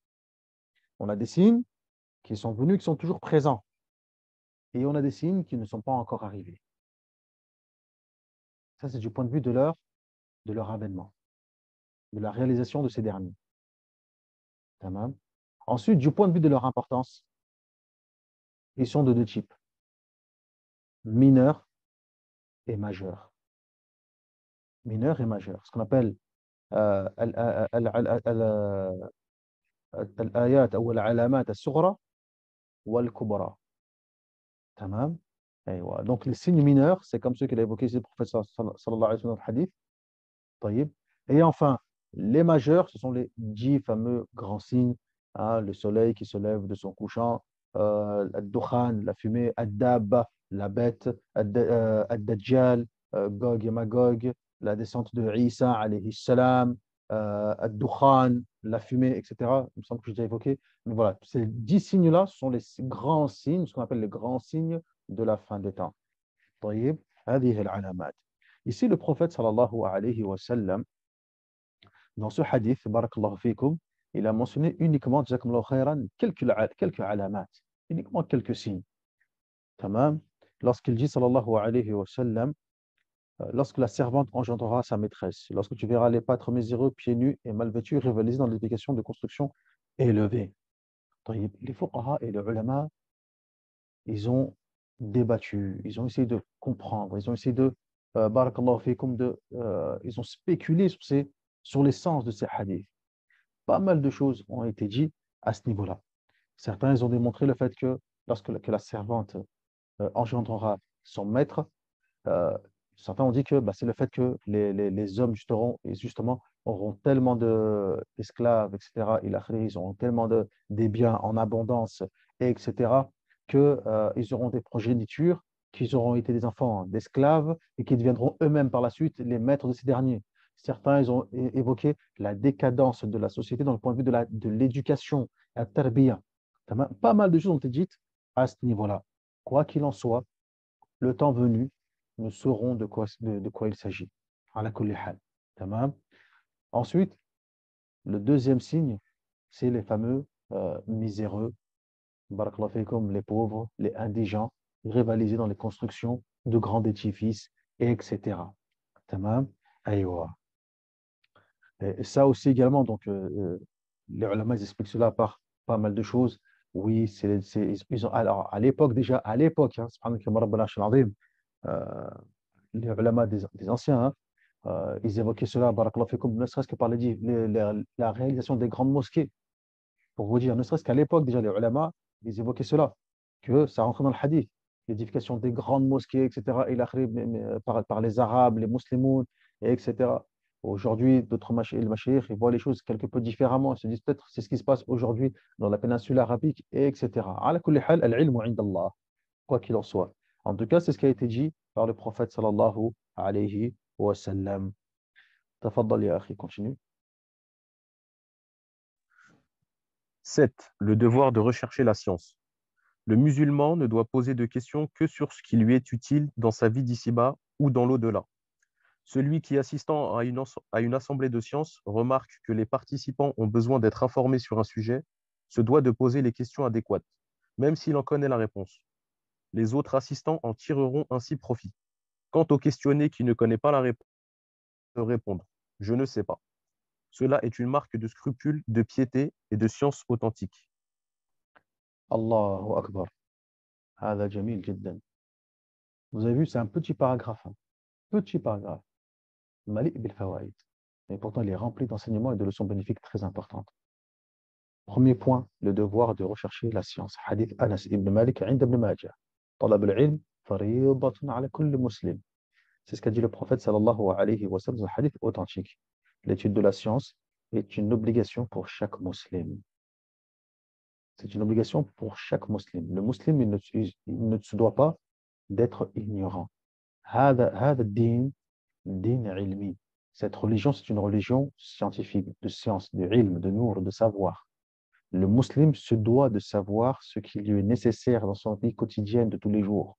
On a des signes qui sont venus, qui sont toujours présents. Et on a des signes qui ne sont pas encore arrivés. Ça, c'est du point de vue de leur avènement, de la réalisation de ces derniers. Tamam. Ensuite, du point de vue de leur importance, ils sont de deux types, mineurs et majeurs. Mineurs et majeurs. Ce qu'on appelle الآيات أو العلامات الصغرى والكبرى. Tamam. Donc les signes mineurs, c'est comme ceux qu'il a évoqués ici le prophète sallallahu alayhi wa sallam dans le hadith. طيب. Et enfin, les majeurs, ce sont les 10 fameux grands signes hein, le soleil qui se lève de son couchant, ad-dukhan, la fumée, ad-dabba, la bête, ad-dajjal, Gog et Magog, la descente de Isa alayhi salam, ad-dukhan, la fumée, etc. Il me semble que j'ai déjà évoqué. Mais voilà, ces 10 signes-là sont les grands signes, ce qu'on appelle les grands signes de la fin des temps. طيب هذه العلامات. Ici, le prophète sallallahu alayhi wa sallam, dans ce hadith, barakallahu fikum, il a mentionné uniquement, jazakumullahu khairan, quelques alamat, uniquement quelques signes. Tamam. Lorsqu'il dit sallallahu alayhi wa sallam, lorsque la servante engendrera sa maîtresse, lorsque tu verras les pâtres miséreux, pieds nus et mal vêtus, rivaliser dans l'éducation de construction élevée. طيب, les fuqaha et les ulama, ils ont débattu, ils ont essayé de comprendre, ils ont essayé de, barakallahu fikum, ils ont spéculé sur les sens de ces hadiths. Pas mal de choses ont été dites à ce niveau-là. Certains, ils ont démontré le fait que lorsque la servante engendrera son maître, euh, certains ont dit que bah, c'est le fait que les hommes, justement, auront tellement d'esclaves, etc., ils auront tellement des biens en abondance, etc., qu'ils auront des progénitures, qu'ils auront été des enfants d'esclaves et qui deviendront eux-mêmes par la suite les maîtres de ces derniers. Certains, ils ont évoqué la décadence de la société dans le point de vue de l'éducation, la tarbiya. Pas mal de choses ont été dites à ce niveau-là. Quoi qu'il en soit, le temps venu, nous saurons de quoi il s'agit. Ala kulli hal. Tamam. Ensuite, le deuxième signe, c'est les fameux miséreux, barakallahu fikum, les pauvres, les indigents, rivalisés dans les constructions de grands édifices, etc. Tamam. Aïwa. Et ça aussi également, donc, les ulama ils expliquent cela par pas mal de choses. Oui, ils ont, alors, à l'époque déjà, à l'époque, hein, subhanaka rabbana al-azim, euh, les ulama des anciens, hein, ils évoquaient cela, barakallahu fikum, ne serait-ce que par la réalisation des grandes mosquées. Pour vous dire, ne serait-ce qu'à l'époque, déjà, les ulama, ils évoquaient cela, que ça rentrait dans le hadith. L'édification des grandes mosquées, etc., par les Arabes, les musulmans, etc. Aujourd'hui, d'autres mashayikh, ils voient les choses quelque peu différemment. Ils se disent peut-être c'est ce qui se passe aujourd'hui dans la péninsule arabique, etc. Ala kulli hal, al-ilmu inda Allah, quoi qu'il en soit. En tout cas, c'est ce qui a été dit par le prophète sallallahu alayhi wa sallam. Tafaddal ya akhi, continue.
7. Le devoir de rechercher la science. Le musulman ne doit poser de questions que sur ce qui lui est utile dans sa vie d'ici-bas ou dans l'au-delà. Celui qui, assistant à une assemblée de sciences, remarque que les participants ont besoin d'être informés sur un sujet, se doit de poser les questions adéquates, même s'il en connaît la réponse. Les autres assistants en tireront ainsi profit. Quant au questionné qui ne connaît pas la réponse, de répondre: je ne sais pas. Cela est une marque de scrupule, de piété et de science authentique.
Allahu Akbar. هذا جميل جدا. Vous avez vu, c'est un petit paragraphe. Hein. Petit paragraphe. Mali bil fawaïd. Mais pourtant, il est rempli d'enseignements et de leçons bénéfiques très importantes. Premier point, le devoir de rechercher la science. Hadith Anas ibn Malik عند ابن ماجه. طلب العلم فريضة على كل مسلم. C'est ce qu'a dit le prophète sallallahu alayhi wa sallam dans un hadith authentique. L'étude de la science est une obligation pour chaque musulman. C'est une obligation pour chaque musulman. Le musulman, il ne se doit pas d'être ignorant. هذا الدين دين علمي. Cette religion, c'est une religion scientifique, de science, de ilm, de nour, de savoir. Le musulman se doit de savoir ce qui lui est nécessaire dans son vie quotidienne de tous les jours.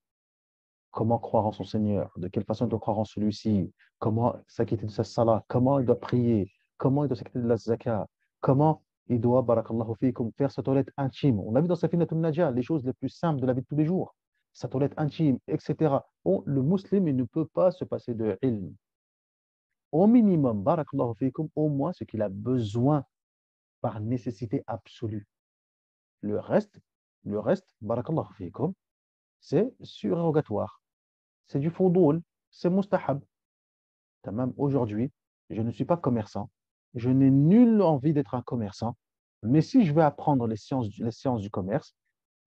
Comment croire en son Seigneur, de quelle façon il doit croire en celui-ci, comment s'acquitter de sa salat, comment il doit prier, comment il doit s'acquitter de la zakat, comment il doit, barakallahu fikum, faire sa toilette intime. On a vu dans Safinatoun Najah les choses les plus simples de la vie de tous les jours, sa toilette intime, etc. Bon, le musulman, il ne peut pas se passer de ilm. Au minimum, barakallahu fikum, au moins ce qu'il a besoin par nécessité absolue. Le reste, barakallahu fikum, c'est surérogatoire. C'est du foudoul, c'est mustahab. Tamam, aujourd'hui, je ne suis pas commerçant. Je n'ai nulle envie d'être un commerçant. Mais si je veux apprendre les sciences du commerce,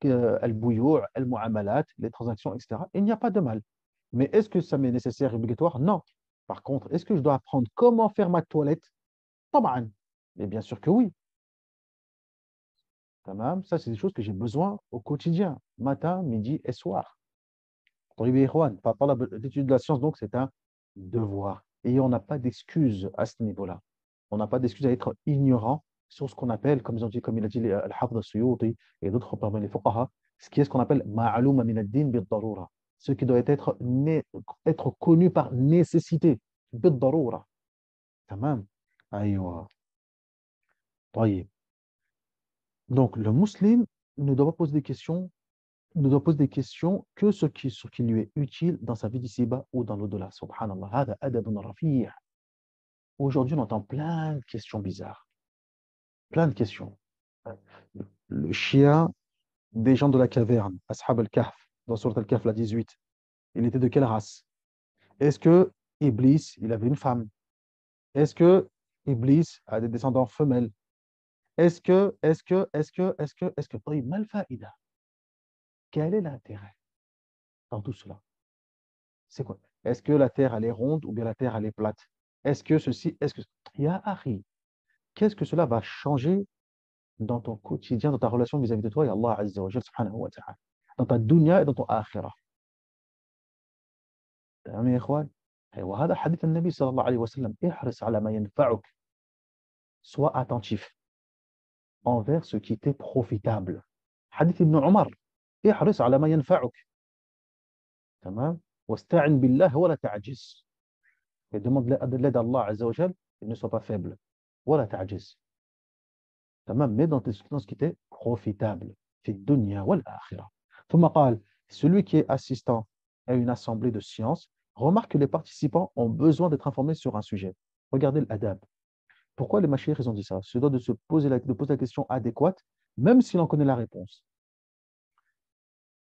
al-bouyour, al-muamalat, les transactions, etc., il n'y a pas de mal. Mais est-ce que ça m'est nécessaire et obligatoire? Non. Par contre, est-ce que je dois apprendre comment faire ma toilette? Taban. Et bien sûr que oui. Tamam. Ça, c'est des choses que j'ai besoin au quotidien, matin, midi et soir. طيب يا إخوان, l'étude de la science, donc, c'est un devoir. Et on n'a pas d'excuse à ce niveau-là. On n'a pas d'excuse à être ignorant sur ce qu'on appelle, comme ils ont dit, comme il a dit Al-Hafd al-Suyuti et d'autres parmi les fuqaha, ce qu'on appelle ma'alouma min ad-din bid-darura. Ce qui doit être connu par nécessité, bid-darura. Tamam. Aïwa. طيب. Donc, le musulman ne doit pas poser des questions, ne doit poser des questions que ce qui lui est utile dans sa vie d'ici-bas ou dans l'au-delà. Subhanallah. Hada adabun rafi'. Aujourd'hui, on entend plein de questions bizarres. Plein de questions. Le chien des gens de la caverne, Ashab al-Kahf, dans Surat al-Kahf, la 18, il était de quelle race? Est-ce que Iblis, il avait une femme? Est-ce que Iblis a des descendants femelles? Est-ce que, طيب, ما الفائدة? Quel est l'intérêt dans tout cela? C'est quoi? Est-ce que la terre, elle est ronde ou bien la terre, elle est plate? Est-ce que ceci, est-ce que... Ya akhi, qu'est-ce que cela va changer dans ton quotidien, dans ta relation vis-à-vis de toi et Allah Azza wa Jal subhanahu wa ta'ala, dans ta dunya et dans ton akhirah. تمام يا إخوان؟ وهذا حديث النبي صلى الله عليه وسلم احرص على ما ينفعك. Sois attentif envers ce qui t'est profitable. حديث ابن عمر احرص على ما ينفعك. تمام؟ واستعن بالله ولا تعجز. Et demande l'aide à Allah Azza wa Jal et ne sois pas faible. ولا تعجز. تمام؟ Mais dans ce qui t'est profitable. في الدنيا والآخرة. ثم قال, celui qui est assistant à une assemblée de sciences remarque que les participants ont besoin d'être informés sur un sujet. Regardez l'adab. Pourquoi les machires, ils ont dit ça? Se doit de poser la question adéquate, même si l'on connaît la réponse.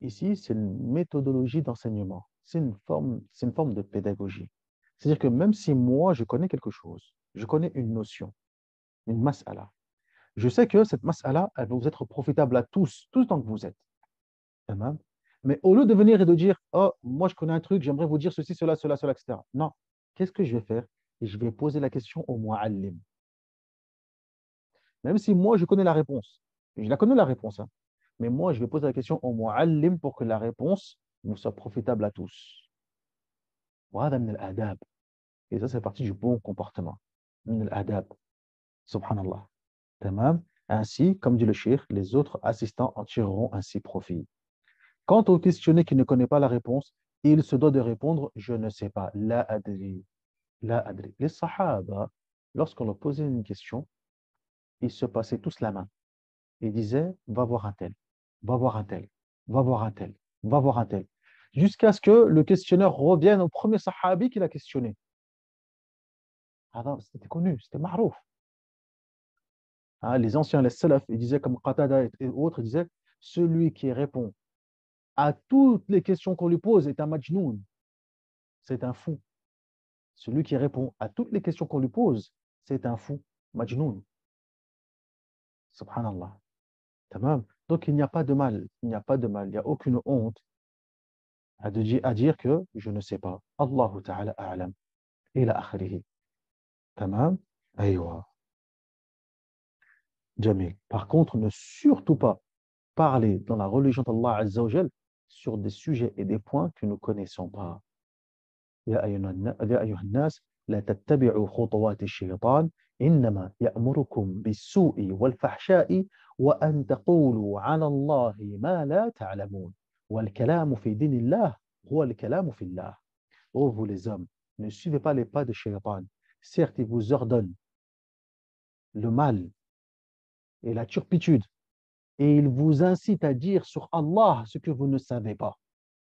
Ici, c'est une méthodologie d'enseignement. C'est une forme de pédagogie. C'est-à-dire que même si moi, je connais quelque chose, je connais une notion, une mas'ala, je sais que cette mas'ala, elle va vous être profitable à tous tant que vous êtes. Tamam. Mais au lieu de venir et de dire, oh, moi, je connais un truc, j'aimerais vous dire ceci, cela, etc. Non. Qu'est-ce que je vais faire? Et je vais poser la question au mu'allim. Même si moi, je connais la réponse. Je la connais la réponse. Hein. Mais moi, je vais poser la question au mu'allim pour que la réponse nous soit profitable à tous. وهذا من الآداب. Et ça, c'est partie du bon comportement. من الآداب. Subhanallah. Tamam. Ainsi, comme dit le cheikh, les autres assistants en tireront ainsi profit. Quant au questionné qui ne connaît pas la réponse, il se doit de répondre je ne sais pas. La adri. La adri. Les sahaba, lorsqu'on leur posait une question, ils se passaient tous la main. Ils disaient va voir un tel, va voir un tel, va voir un tel, va voir un tel. Jusqu'à ce que le questionneur revienne au premier sahabi qui l'a questionné. Alors, c'était connu, c'était marouf. Hein, les anciens, les salaf, ils disaient comme Qatada et autres, ils disaient celui qui répond à toutes les questions qu'on lui pose est un majnoun, c'est un fou. Celui qui répond à toutes les questions qu'on lui pose, c'est un fou, majnoun. Subhanallah. Tamam. Donc il n'y a pas de mal, il n'y a pas de mal, il n'y a aucune honte à dire que je ne sais pas. Allahu ta'ala a'lam. Ila akhrihi. Tamam. Aywa. Jamil. Par contre, ne surtout pas parler dans la religion d'Allah Azza wa Jal sur des sujets et des points que nous ne connaissons pas. يا أيها الناس لا تتبعوا خطوات الشيطان إنما يأمركم بالسوء والفحشاء وأن تقولوا على الله ما لا تعلمون والكلام في دين الله هو الكلام في الله. Ô vous les hommes, ne suivez pas les pas de Shaitan. Certes, il vous ordonne le mal et la turpitude et il vous incite à dire sur Allah ce que vous ne savez pas.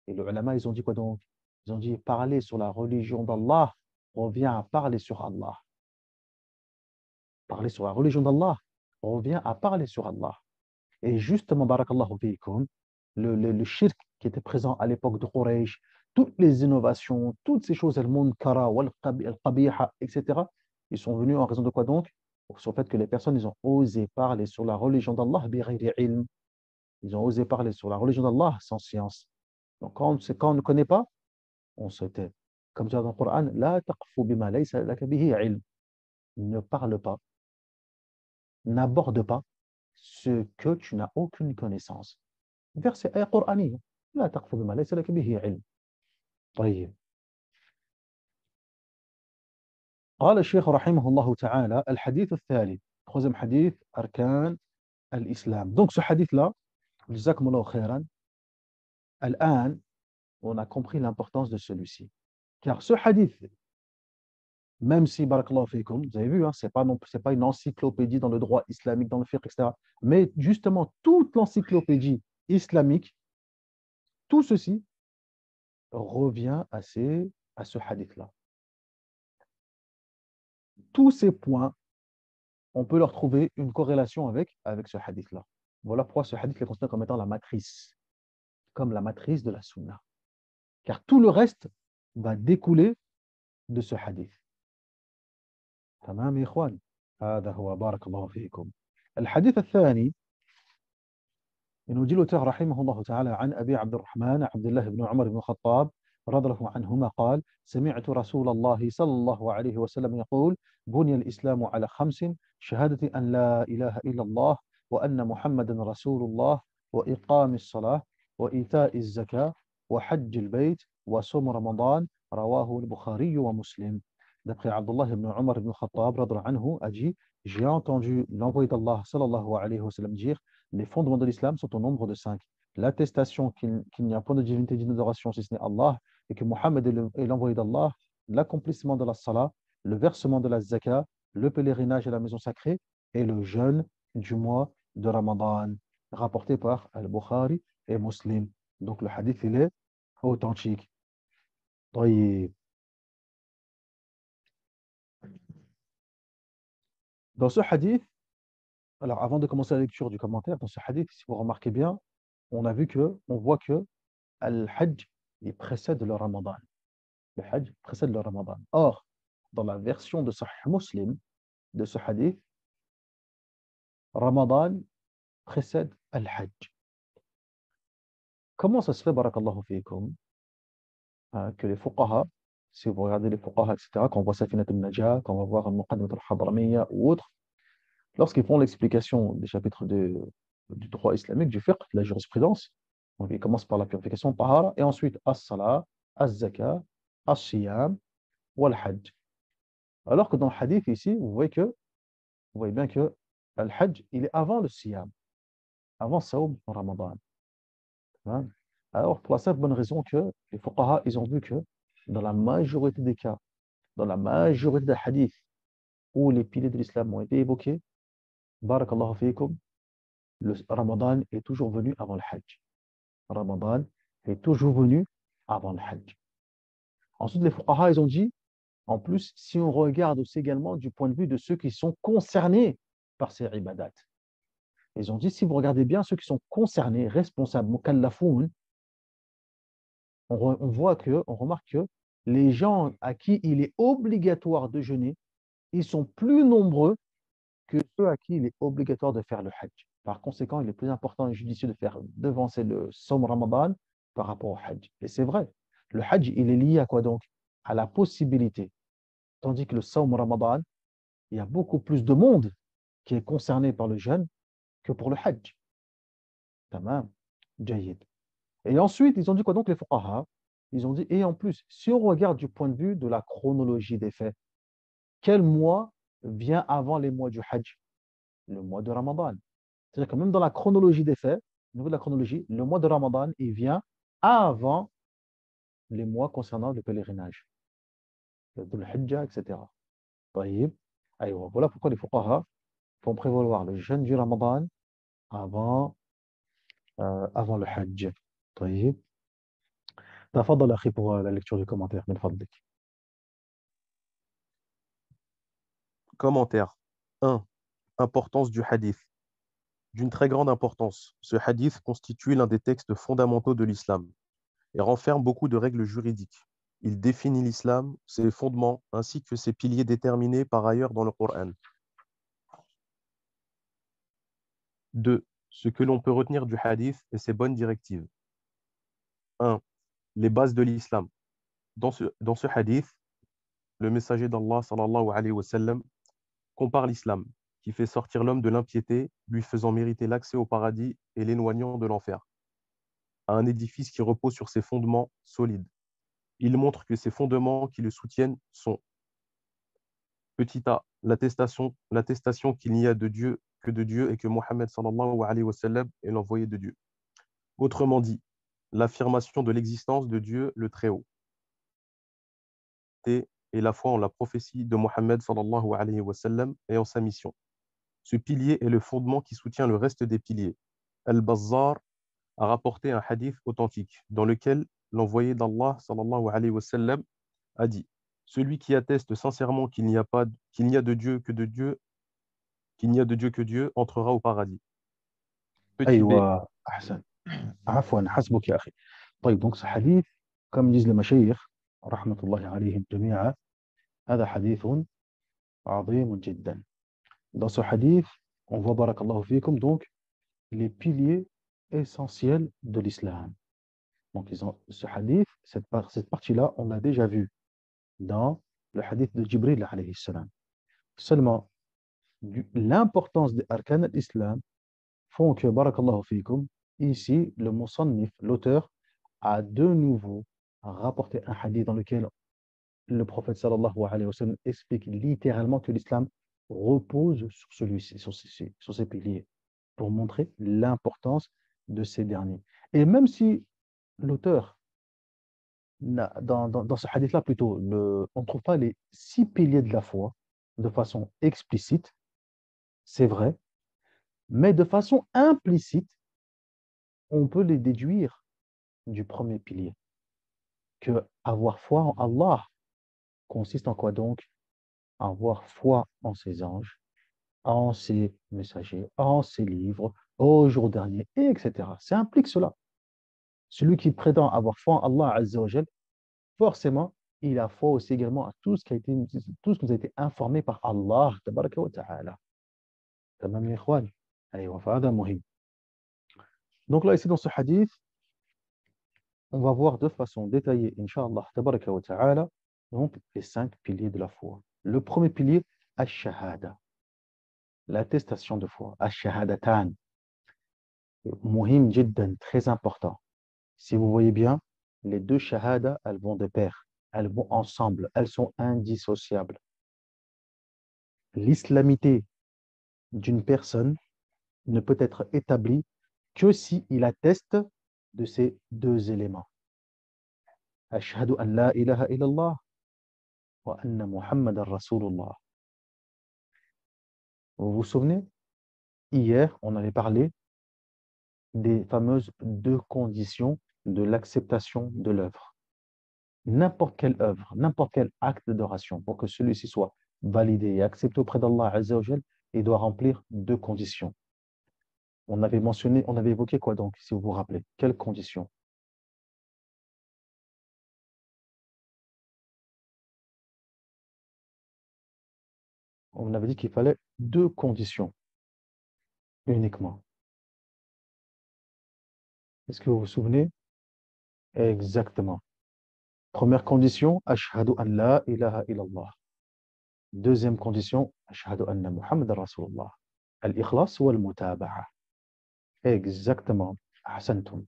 Et les ulama, ils ont dit quoi donc? Ils ont dit parler sur la religion d'Allah revient à parler sur Allah. Parler sur la religion d'Allah revient à parler sur Allah. Et justement, barakallahu fiikum, le shirk qui était présent à l'époque de Quraysh, toutes les innovations, toutes ces choses, le munkara, al qabiha, etc., ils sont venus en raison de quoi donc? Sur le fait que les personnes, ils ont osé parler sur la religion d'Allah bi ghayri ilm. Ils ont osé parler sur la religion d'Allah sans science. Donc, quand on ne connaît pas, on se tait. Comme tu as dans le Coran, la taqfu bima laysa laka bihi ilm. Ne parle pas, n'aborde pas ce que tu n'as aucune connaissance. Verset آية قرآنية لا تقف بما ليس لك به علم. طيب قال الشيخ رحمه الله تعالى الحديث الثالث troisième hadith أركان الإسلام. Donc ce hadith là جزاكم الله خيرا. الآن on a compris l'importance de celui-ci car ce hadith, même si barakallahu fikum, vous avez vu, hein, c'est pas une encyclopédie dans le droit islamique, dans le fiqh, etc. Mais justement, toute l'encyclopédie islamique, tout ceci revient à ce hadith-là. Tous ces points, on peut leur trouver une corrélation avec ce hadith-là. Voilà pourquoi ce hadith est considéré comme étant la matrice, comme la matrice de la sunna. Car tout le reste va découler de ce hadith. تمام يا إخوان هذا هو بارك الله فيكم. الحديث الثاني ينجي الأوتار رحمه الله تعالى عن أبي عبد الرحمن عبد الله بن عمر بن الخطاب رضي الله عنهما قال سمعت رسول الله صلى الله عليه وسلم يقول بني الإسلام على 5 شهادة أن لا إله إلا الله وأن محمدا رسول الله وإقام الصلاة وإيتاء الزكاة وحج البيت وصوم رمضان رواه البخاري ومسلم. D'après Abdullah ibn Omar ibn Khattab, a dit, j'ai entendu l'envoyé d'Allah sallallahu alayhi wa sallam dire, les fondements de l'islam sont au nombre de 5. L'attestation qu'il n'y a point de divinité digne d'adoration si ce n'est Allah, et que Mohammed est l'envoyé d'Allah, l'accomplissement de la salat, le versement de la zakat, le pèlerinage à la maison sacrée et le jeûne du mois de Ramadan, rapporté par Al-Bukhari et Muslim. Donc le hadith, il est authentique. طيب. Dans ce hadith, alors avant de commencer la lecture du commentaire, dans ce hadith, si vous remarquez bien, on voit que Al-Hajj, il précède le Ramadan. Le Hajj précède le Ramadan. Or, dans la version de Sahih Muslim, de ce hadith, Ramadan précède Al-Hajj. Comment ça se fait, barakallahu fiikum, que les fuqaha, si vous regardez les fuqaha, etc., quand on voit Safinat al-Najah, quand on va voir Muqaddimat al-Hadramiyya ou autres, lorsqu'ils font l'explication des chapitres du droit islamique, du fiqh, de la jurisprudence, donc ils commencent par la purification, tahara, et ensuite as-salat, az-zaka, as-siyam, wal-hajj. Alors que dans le hadith ici, vous voyez bien que le hajj, il est avant le siyam, avant Saoum Ramadan. Hein? Alors, pour la simple bonne raison que les fuqaha, ils ont vu que dans la majorité des cas, dans la majorité des hadiths où les piliers de l'islam ont été évoqués, barakallahu fiikum, le Ramadan est toujours venu avant le Hajj. Ramadan est toujours venu avant le Hajj. Ensuite, les fuqaha, ils ont dit, en plus, si on regarde aussi également du point de vue de ceux qui sont concernés par ces ibadats, ils ont dit, si vous regardez bien ceux qui sont concernés, responsables, mukallafoun, on remarque que les gens à qui il est obligatoire de jeûner, ils sont plus nombreux que ceux à qui il est obligatoire de faire le Hajj. Par conséquent, il est plus important et judicieux de faire devancer le Sawm Ramadan par rapport au Hajj. Et c'est vrai, le Hajj, il est lié à quoi donc? À la possibilité. Tandis que le Sawm Ramadan, il y a beaucoup plus de monde qui est concerné par le jeûne que pour le Hajj. Tamam, Jayid. Et ensuite, ils ont dit quoi donc les fuqaha? Ils ont dit, et en plus, si on regarde du point de vue de la chronologie des faits, quel mois vient avant les mois du Hajj? Le mois de Ramadan. C'est-à-dire que même dans la chronologie des faits, au niveau de la chronologie, le mois de Ramadan, il vient avant les mois concernant le pèlerinage, le Hajj, etc. طيب. Voilà pourquoi les fuqaha font prévaloir le jeûne du Ramadan avant le Hajj. طيب. تفضل أخي pour la lecture du commentaire من فضلك.
Commentaire 1. Importance du hadith. D'une très grande importance, ce hadith constitue l'un des textes fondamentaux de l'islam et renferme beaucoup de règles juridiques. Il définit l'islam, ses fondements, ainsi que ses piliers déterminés par ailleurs dans le Coran. 2. Ce que l'on peut retenir du hadith et ses bonnes directives. 1. Les bases de l'islam. Dans ce hadith, le messager d'Allah sallallahu alayhi wa sallam compare l'islam qui fait sortir l'homme de l'impiété, lui faisant mériter l'accès au paradis et l'éloignant de l'enfer, à un édifice qui repose sur ses fondements solides. Il montre que ces fondements qui le soutiennent sont, petit a, l'attestation qu'il n'y a de Dieu que de Dieu et que Mohammed sallallahu alayhi wa sallam est l'envoyé de Dieu. Autrement dit, l'affirmation de l'existence de Dieu le Très-Haut et la foi en la prophétie de Mohammed sallallahu alayhi wa sallam et en sa mission. Ce pilier est le fondement qui soutient le reste des piliers. Al-Bazzar a rapporté un hadith authentique dans lequel l'envoyé d'Allah sallallahu alayhi wa sallam a dit: celui qui atteste sincèrement qu'il n'y a de Dieu que de Dieu, qu'il n'y a de Dieu que Dieu entrera au paradis. Petit b.
أيوة أحسن. عفوا حسبك يا أخي. طيب donc ce hadith comme disent les مشايخ رحمة الله عليهم جميعا هذا حديث عظيم جدا. Dans ce hadith on voit بارك الله فيكم donc les piliers essentiels de l'islam. Donc ce hadith, cette partie-là, on l'a déjà vu dans le hadith de Jibril alayhi salam. Seulement, l'importance des arkan al-islam font que, barakallahu fikum, ici, le musannif, l'auteur, a de nouveau rapporté un hadith dans lequel le prophète sallallahu alayhi wa sallam explique littéralement que l'islam repose sur celui-ci, sur ces piliers, pour montrer l'importance de ces derniers. Et même si l'auteur, dans ce hadith-là plutôt, on ne trouve pas les 6 piliers de la foi de façon explicite, c'est vrai, mais de façon implicite, on peut les déduire du premier pilier, que avoir foi en Allah consiste en quoi donc? Avoir foi en ses anges, en ses messagers, en ses livres, au jour dernier, etc. Ça implique cela. Celui qui prétend avoir foi en Allah Azza wa Jal, forcément, il a foi aussi également à tout ce qui nous a été informé par Allah tabaraka wa ta'ala. Tamam ya ikhwan. Aywa, fahada muhim. Donc là, ici, dans ce hadith, on va voir de façon détaillée, Inch'Allah, tabaraka wa ta'ala, donc les 5 piliers de la foi. Le premier pilier, ash-shahada, l'attestation de foi, ash-shahadatan, muhim jiddan, très important. Si vous voyez bien, les deux shahada, elles vont de pair, elles vont ensemble, elles sont indissociables. L'islamité d'une personne ne peut être établie que si il atteste de ces deux éléments. Ashhadu an la ilaha illallah wa anna Muhammadan Rasulullah. Vous vous souvenez? Hier, on avait parlé des fameuses 2 conditions de l'acceptation de l'œuvre. N'importe quelle œuvre, n'importe quel acte d'adoration, pour que celui-ci soit validé et accepté auprès d'Allah Azza wa Jal, il doit remplir 2 conditions. On avait évoqué quoi donc, si vous vous rappelez? Quelles conditions? On avait dit qu'il fallait 2 conditions uniquement. Est-ce que vous vous souvenez? Exactement. Première condition, ashhadu an la ilaha illallah. Deuxième condition, ashhadu anna Muhammadan Rasulullah. Al-ikhlas wal mutaba'a. Exactement. Ahsantum.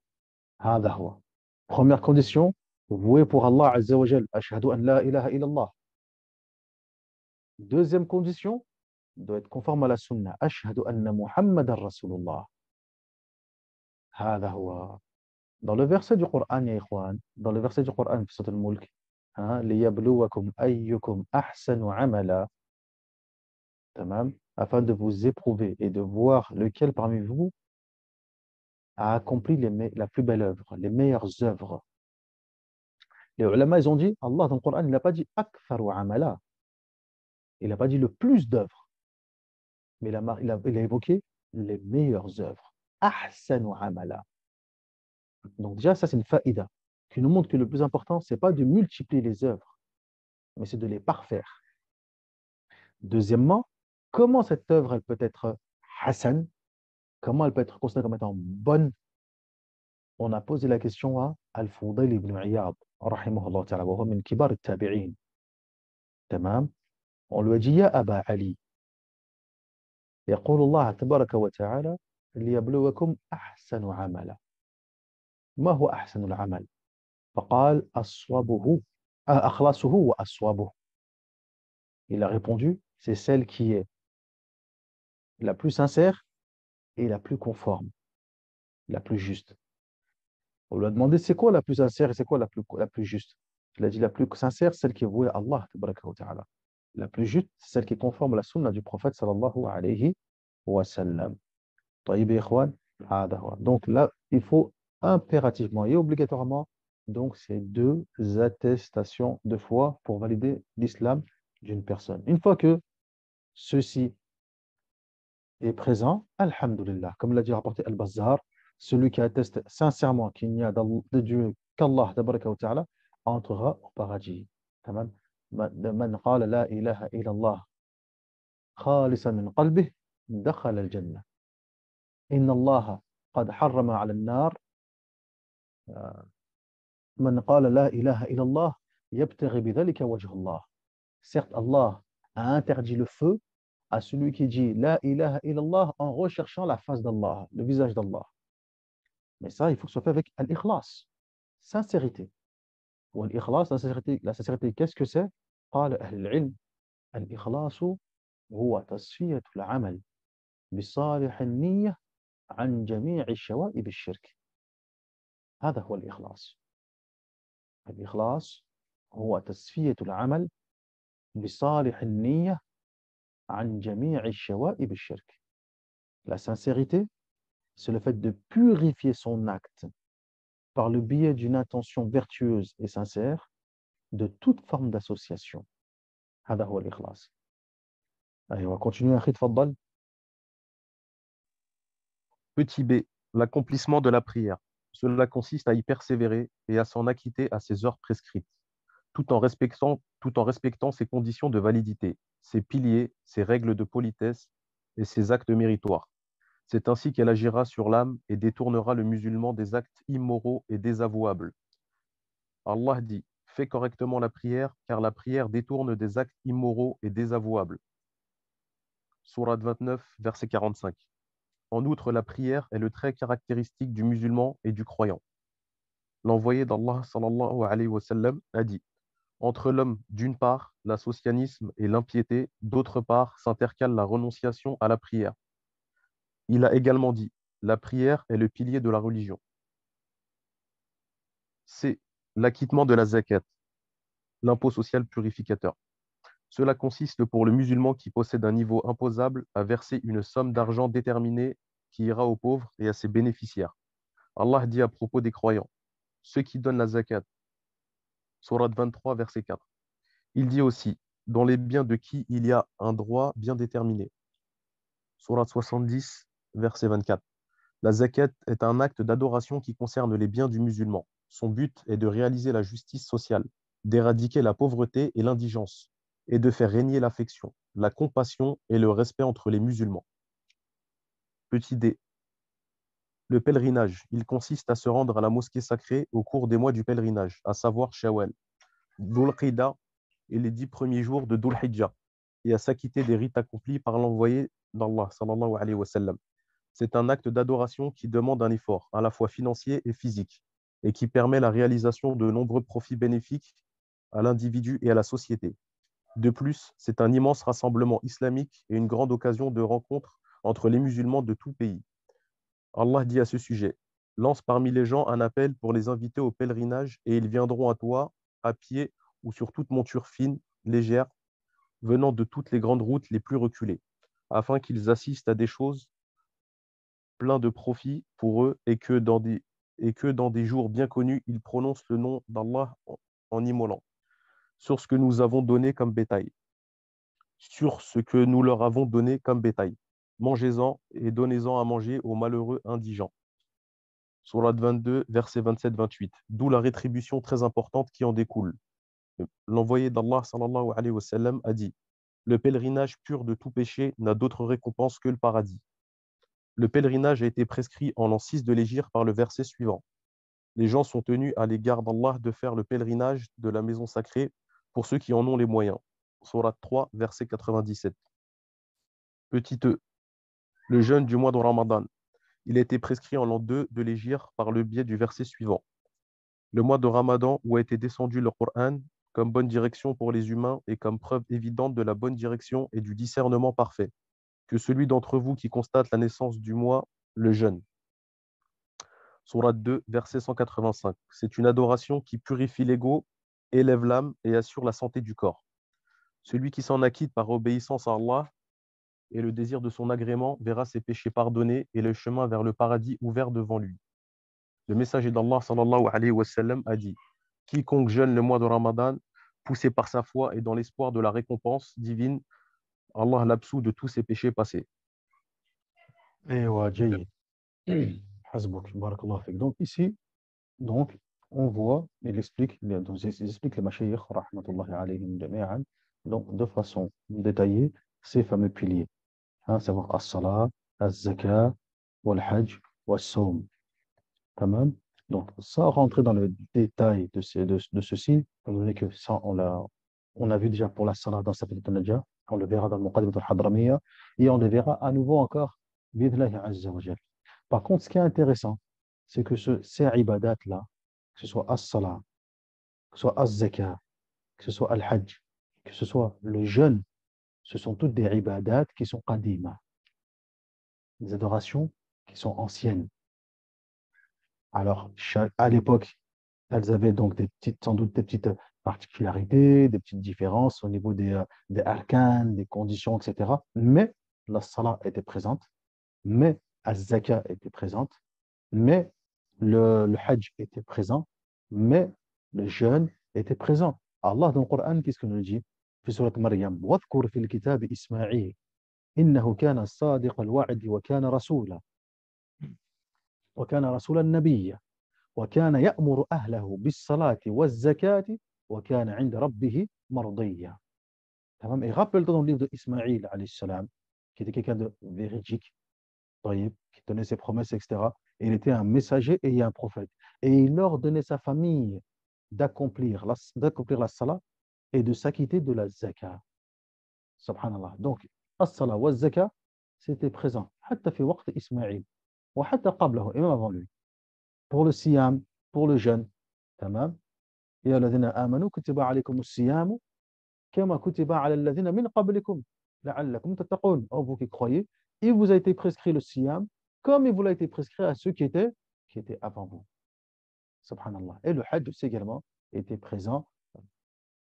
Hada huwa. Première condition, vouer pour Allah Azza wa Jal. Ashhadu an la ilaha illallah. Deuxième condition, doit être conforme à la sunna. Ashhadu anna Muhammadan Rasulullah. Hada huwa. Dans le verset du Coran, ya ikhwan, dans le verset du Coran, Surat al-Mulk, liyabluwakum ayyukum ahsanu amala, tamam, afin de vous éprouver et de voir lequel parmi vous a accompli la plus belle œuvre, les meilleures œuvres. Les ulama, ils ont dit, Allah dans le Coran, il n'a pas dit aktharu amala, il n'a pas dit le plus d'œuvres, mais il a évoqué les meilleures œuvres. Ahsanu amala. Donc déjà, ça c'est une faïda qui nous montre que le plus important, ce n'est pas de multiplier les œuvres, mais c'est de les parfaire. Deuxièmement, comment cette œuvre elle peut être hasan, comment elle peut être considérée comme étant bonne? On a posé la question à Al-Fudayl ibn Iyad, rahimahullah ta'ala, wa huwa min kibar al-tabi'in. Tamam. On lui a dit, Ya Aba Ali, يقول الله تبارك وتعالى ليبلوكم أحسن عملا. ما هو أحسن العمل؟ فقال أصوبه أخلصه وأصوبه. Il a répondu, c'est celle qui est la plus sincère et la plus conforme, la plus juste. On lui a demandé c'est quoi la plus sincère et c'est quoi la plus juste. Il a dit la plus sincère, celle qui est vouée à Allah tabaraka wa ta'ala. La plus juste, c'est celle qui est conforme à la sunna du prophète sallallahu alayhi wa sallam. طيب يا إخوان هذا هو. Donc là, il faut impérativement et obligatoirement donc ces deux attestations de foi pour valider l'islam d'une personne. Une fois que ceci est présent, alhamdulillah, comme l'a dit rapporté Al-Bazzar, celui qui atteste sincèrement qu'il n'y a de Dieu qu'Allah tabaraka wa ta'ala entrera au paradis. تمام. من قال لا إله إلا الله خالصا من قلبه دخل الجنة. إن الله قد حرم على النار من قال لا إله إلا الله يبتغي بذلك وجه الله. Certes, Allah a interdit le feu à celui qui dit La ilaha illallah en recherchant la face d'Allah, le visage d'Allah. Mais ça, il faut que ce soit fait avec al-ikhlas, sincérité. Ou al-ikhlas, la sincérité, qu'est-ce que c'est? قال أهل العلم الإخلاص هو تصفية العمل بصالح النية عن جميع الشوائب الشرك. هذا هو الإخلاص. الإخلاص هو تصفية العمل بصالح النية عن جميع الشوائب الشرك. La sincérité, c'est le fait de purifier son acte par le biais d'une intention vertueuse et sincère de toute forme d'association. هذا هو الإخلاص. Allez, on va continuer. أخي تفضل.
Petit b, l'accomplissement de la prière. Cela consiste à y persévérer et à s'en acquitter à ses heures prescrites, tout en respectant ses conditions de validité, ses piliers, ses règles de politesse et ses actes méritoires. C'est ainsi qu'elle agira sur l'âme et détournera le musulman des actes immoraux et désavouables. Allah dit, fais correctement la prière, car la prière détourne des actes immoraux et désavouables. Sourate 29, verset 45. En outre, la prière est le trait caractéristique du musulman et du croyant. L'envoyé d'Allah sallallahu alayhi wa sallam a dit, entre l'homme, d'une part, l'associanisme et l'impiété, d'autre part, s'intercale la renonciation à la prière. Il a également dit, la prière est le pilier de la religion. C'est l'acquittement de la zakat, l'impôt social purificateur. Cela consiste pour le musulman qui possède un niveau imposable à verser une somme d'argent déterminée qui ira aux pauvres et à ses bénéficiaires. Allah dit à propos des croyants, ceux qui donnent la zakat, Sourate 23, verset 4. Il dit aussi, dans les biens de qui il y a un droit bien déterminé. Sourate 70, verset 24. La zakat est un acte d'adoration qui concerne les biens du musulman. Son but est de réaliser la justice sociale, d'éradiquer la pauvreté et l'indigence, et de faire régner l'affection, la compassion et le respect entre les musulmans. Petit d. Le pèlerinage, il consiste à se rendre à la mosquée sacrée au cours des mois du pèlerinage, à savoir Shawwal, Dhul Qida et les 10 premiers jours de Dhul Hijjah, et à s'acquitter des rites accomplis par l'envoyé d'Allah, sallallahu alayhi wa sallam. C'est un acte d'adoration qui demande un effort, à la fois financier et physique, et qui permet la réalisation de nombreux profits bénéfiques à l'individu et à la société. De plus, c'est un immense rassemblement islamique et une grande occasion de rencontre entre les musulmans de tout pays. Allah dit à ce sujet, lance parmi les gens un appel pour les inviter au pèlerinage et ils viendront à toi, à pied ou sur toute monture fine, légère, venant de toutes les grandes routes les plus reculées, afin qu'ils assistent à des choses plein de profit pour eux et que dans des jours bien connus, ils prononcent le nom d'Allah en immolant sur ce que nous avons donné comme bétail. Sur ce que nous leur avons donné comme bétail. Mangez-en et donnez-en à manger aux malheureux indigents. Sourate 22, versets 27-28. D'où la rétribution très importante qui en découle. L'envoyé d'Allah sallallahu alayhi wa sallam a dit, le pèlerinage pur de tout péché n'a d'autre récompense que le paradis. Le pèlerinage a été prescrit en l'an 6 de l'Hégire par le verset suivant. Les gens sont tenus à l'égard d'Allah de faire le pèlerinage de la maison sacrée pour ceux qui en ont les moyens. Sourate 3, verset 97. Petit e. le jeûne du mois de Ramadan. Il a été prescrit en l'an 2 de l'Hégire par le biais du verset suivant. Le mois de Ramadan où a été descendu le Coran comme bonne direction pour les humains et comme preuve évidente de la bonne direction et du discernement parfait. Que celui d'entre vous qui constate la naissance du mois le jeûne. Sourate 2, verset 185. C'est une adoration qui purifie l'ego, élève l'âme et assure la santé du corps. Celui qui s'en acquitte par obéissance à Allah et le désir de son agrément verra ses péchés pardonnés et le chemin vers le paradis ouvert devant lui. Le messager d'Allah sallallahu alayhi wa sallam a dit: quiconque jeûne le mois de Ramadan, poussé par sa foi et dans l'espoir de la récompense divine, Allah l'absout de tous ses péchés passés.
ايوه جيد. حسبك بارك الله فيك. Donc ici, donc on voit, il explique les mashayikh rahmatullahi alayhim jami'an, donc de façon détaillée ces fameux piliers, hein, savoir as-salat, az-zakat, wal-hajj, was-sawm. Tamam. Donc sans rentrer dans le détail de ceci, étant donné que ça on a vu déjà pour la salat dans Safat al-Najah, on le verra dans le Muqaddimat al-Hadramiyya et on le verra à nouveau encore bi'idhnillahi azza wa jal. Par contre, ce qui est intéressant, c'est que ces ibadats-là, que ce soit as-salat, que ce soit az-zakat, que ce soit al-hajj, que ce soit le jeûne, ce sont toutes des ibadats qui sont qadima, des adorations qui sont anciennes. Alors, à l'époque, elles avaient donc sans doute des petites particularités, des petites différences au niveau des arcanes, des conditions, etc. Mais la salat était présente, mais az-zakat était présente, mais le hajj était présent, mais le jeûne était présent. Allah dans le Coran, qu'est-ce qu'il nous dit? في سورة مريم واذكر في الكتاب إسماعيل إنه كان صادق الوعد وكان رسولا نبيا وكان يأمر أهله بالصلاة والزكاة وكان عند ربه مرضيا. تمام. Et rappelle-toi dans le livre d'Ismaïl alayhi salam, qui était quelqu'un de véridique, qui tenait ses promesses, etc. Et il était un messager et un prophète. Et il ordonnait sa famille d'accomplir la salat et de s'acquitter de la zakat. Subhanallah. Donc, as-salat wa zakat, c'était présent. حتى في وقت إسماعيل وحتى قبله, et même avant lui. Pour le siyam, pour le jeûne. تمام. يا الذين آمنوا كتب عليكم الصيام كما كتب على الذين من قبلكم لعلكم تتقون. Oh, vous qui croyez, il vous a été prescrit le siyam comme il vous a été prescrit à ceux qui étaient avant vous. Subhanallah. Et le hajj aussi également était présent.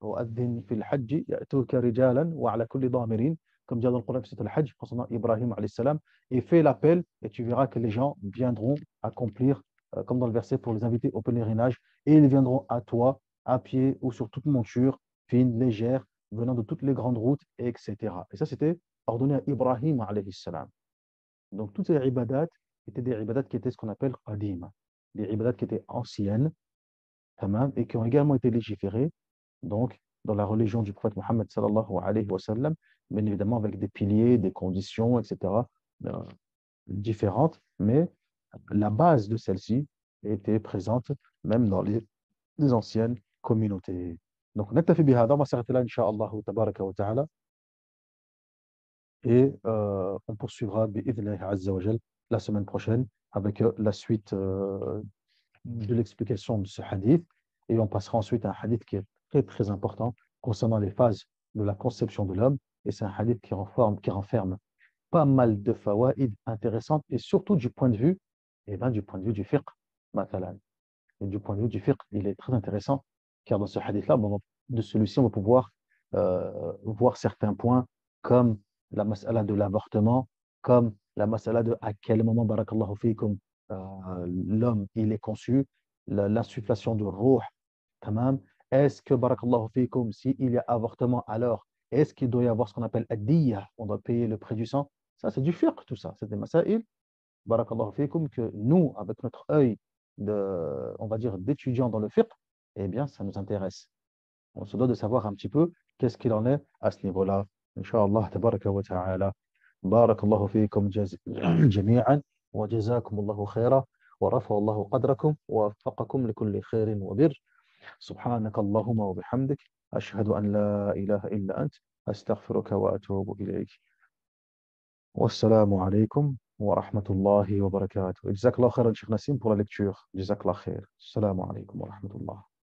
وأذن في الحج يأتوك رجالا وعلى كل ضامر, comme dit dans le Coran, c'est le hajj concernant Ibrahim alayhi salam, et fais l'appel et tu verras que les gens viendront accomplir, comme dans le verset, pour les inviter au pèlerinage, et ils viendront à toi à pied ou sur toute monture fine, légère, venant de toutes les grandes routes, etc. Et ça, c'était ordonné à Ibrahim alayhi salam. Donc toutes ces ibadats étaient des ibadats qui étaient ce qu'on appelle qadima, des ibadats qui étaient anciennes, tamam, et qui ont également été légiférées donc dans la religion du prophète Mohammed sallallahu alayhi wa sallam, bien évidemment avec des piliers, des conditions, etc. Différentes, mais la base de celle-ci était présente même dans les anciennes communautés. Donc, نكتفي بهذا, on va s'arrêter là, Inch'Allah, tabaraka wa ta'ala, et on poursuivra bi'idhnillahi azza wa jal la semaine prochaine avec la suite de l'explication de ce hadith, et on passera ensuite à un hadith qui est très très important concernant les phases de la conception de l'homme, et c'est un hadith qui renferme pas mal de fawaïd intéressantes, et surtout du point de vue, du point de vue du fiqh, matalan. Et du point de vue du fiqh, il est très intéressant, car dans ce hadith-là, de celui-ci, on va pouvoir voir certains points, comme la mas'ala de l'avortement, comme la mas'ala de à quel moment, barakallahu fikum, l'homme il est conçu, l'insufflation de ruh, tamam. Est-ce que, barakallahu fikum, s'il y a avortement, alors est-ce qu'il doit y avoir ce qu'on appelle ad-diyya, on doit payer le prix du sang? Ça, c'est du fiqh, tout ça. C'est des masail, barakallahu fikum, que nous, avec notre œil on va dire, d'étudiants dans le fiqh, eh bien, ça nous intéresse. On se doit de savoir un petit peu qu'est-ce qu'il en est à ce niveau-là. Inch'Allah, tabaraka wa ta'ala. Barakallahu fikum jami'an, wa jazakumullahu khaira, wa rafa'allahu qadrakum, wa waffaqakum likulli khairin wa bir. سبحانك اللهم وبحمدك أشهد أن لا إله إلا أنت أستغفرك وأتوب إليك والسلام عليكم ورحمة الله وبركاته. جزاك الله خيرا شيخ نسيم pour la lecture. جزاك الله خير. السلام عليكم ورحمة الله.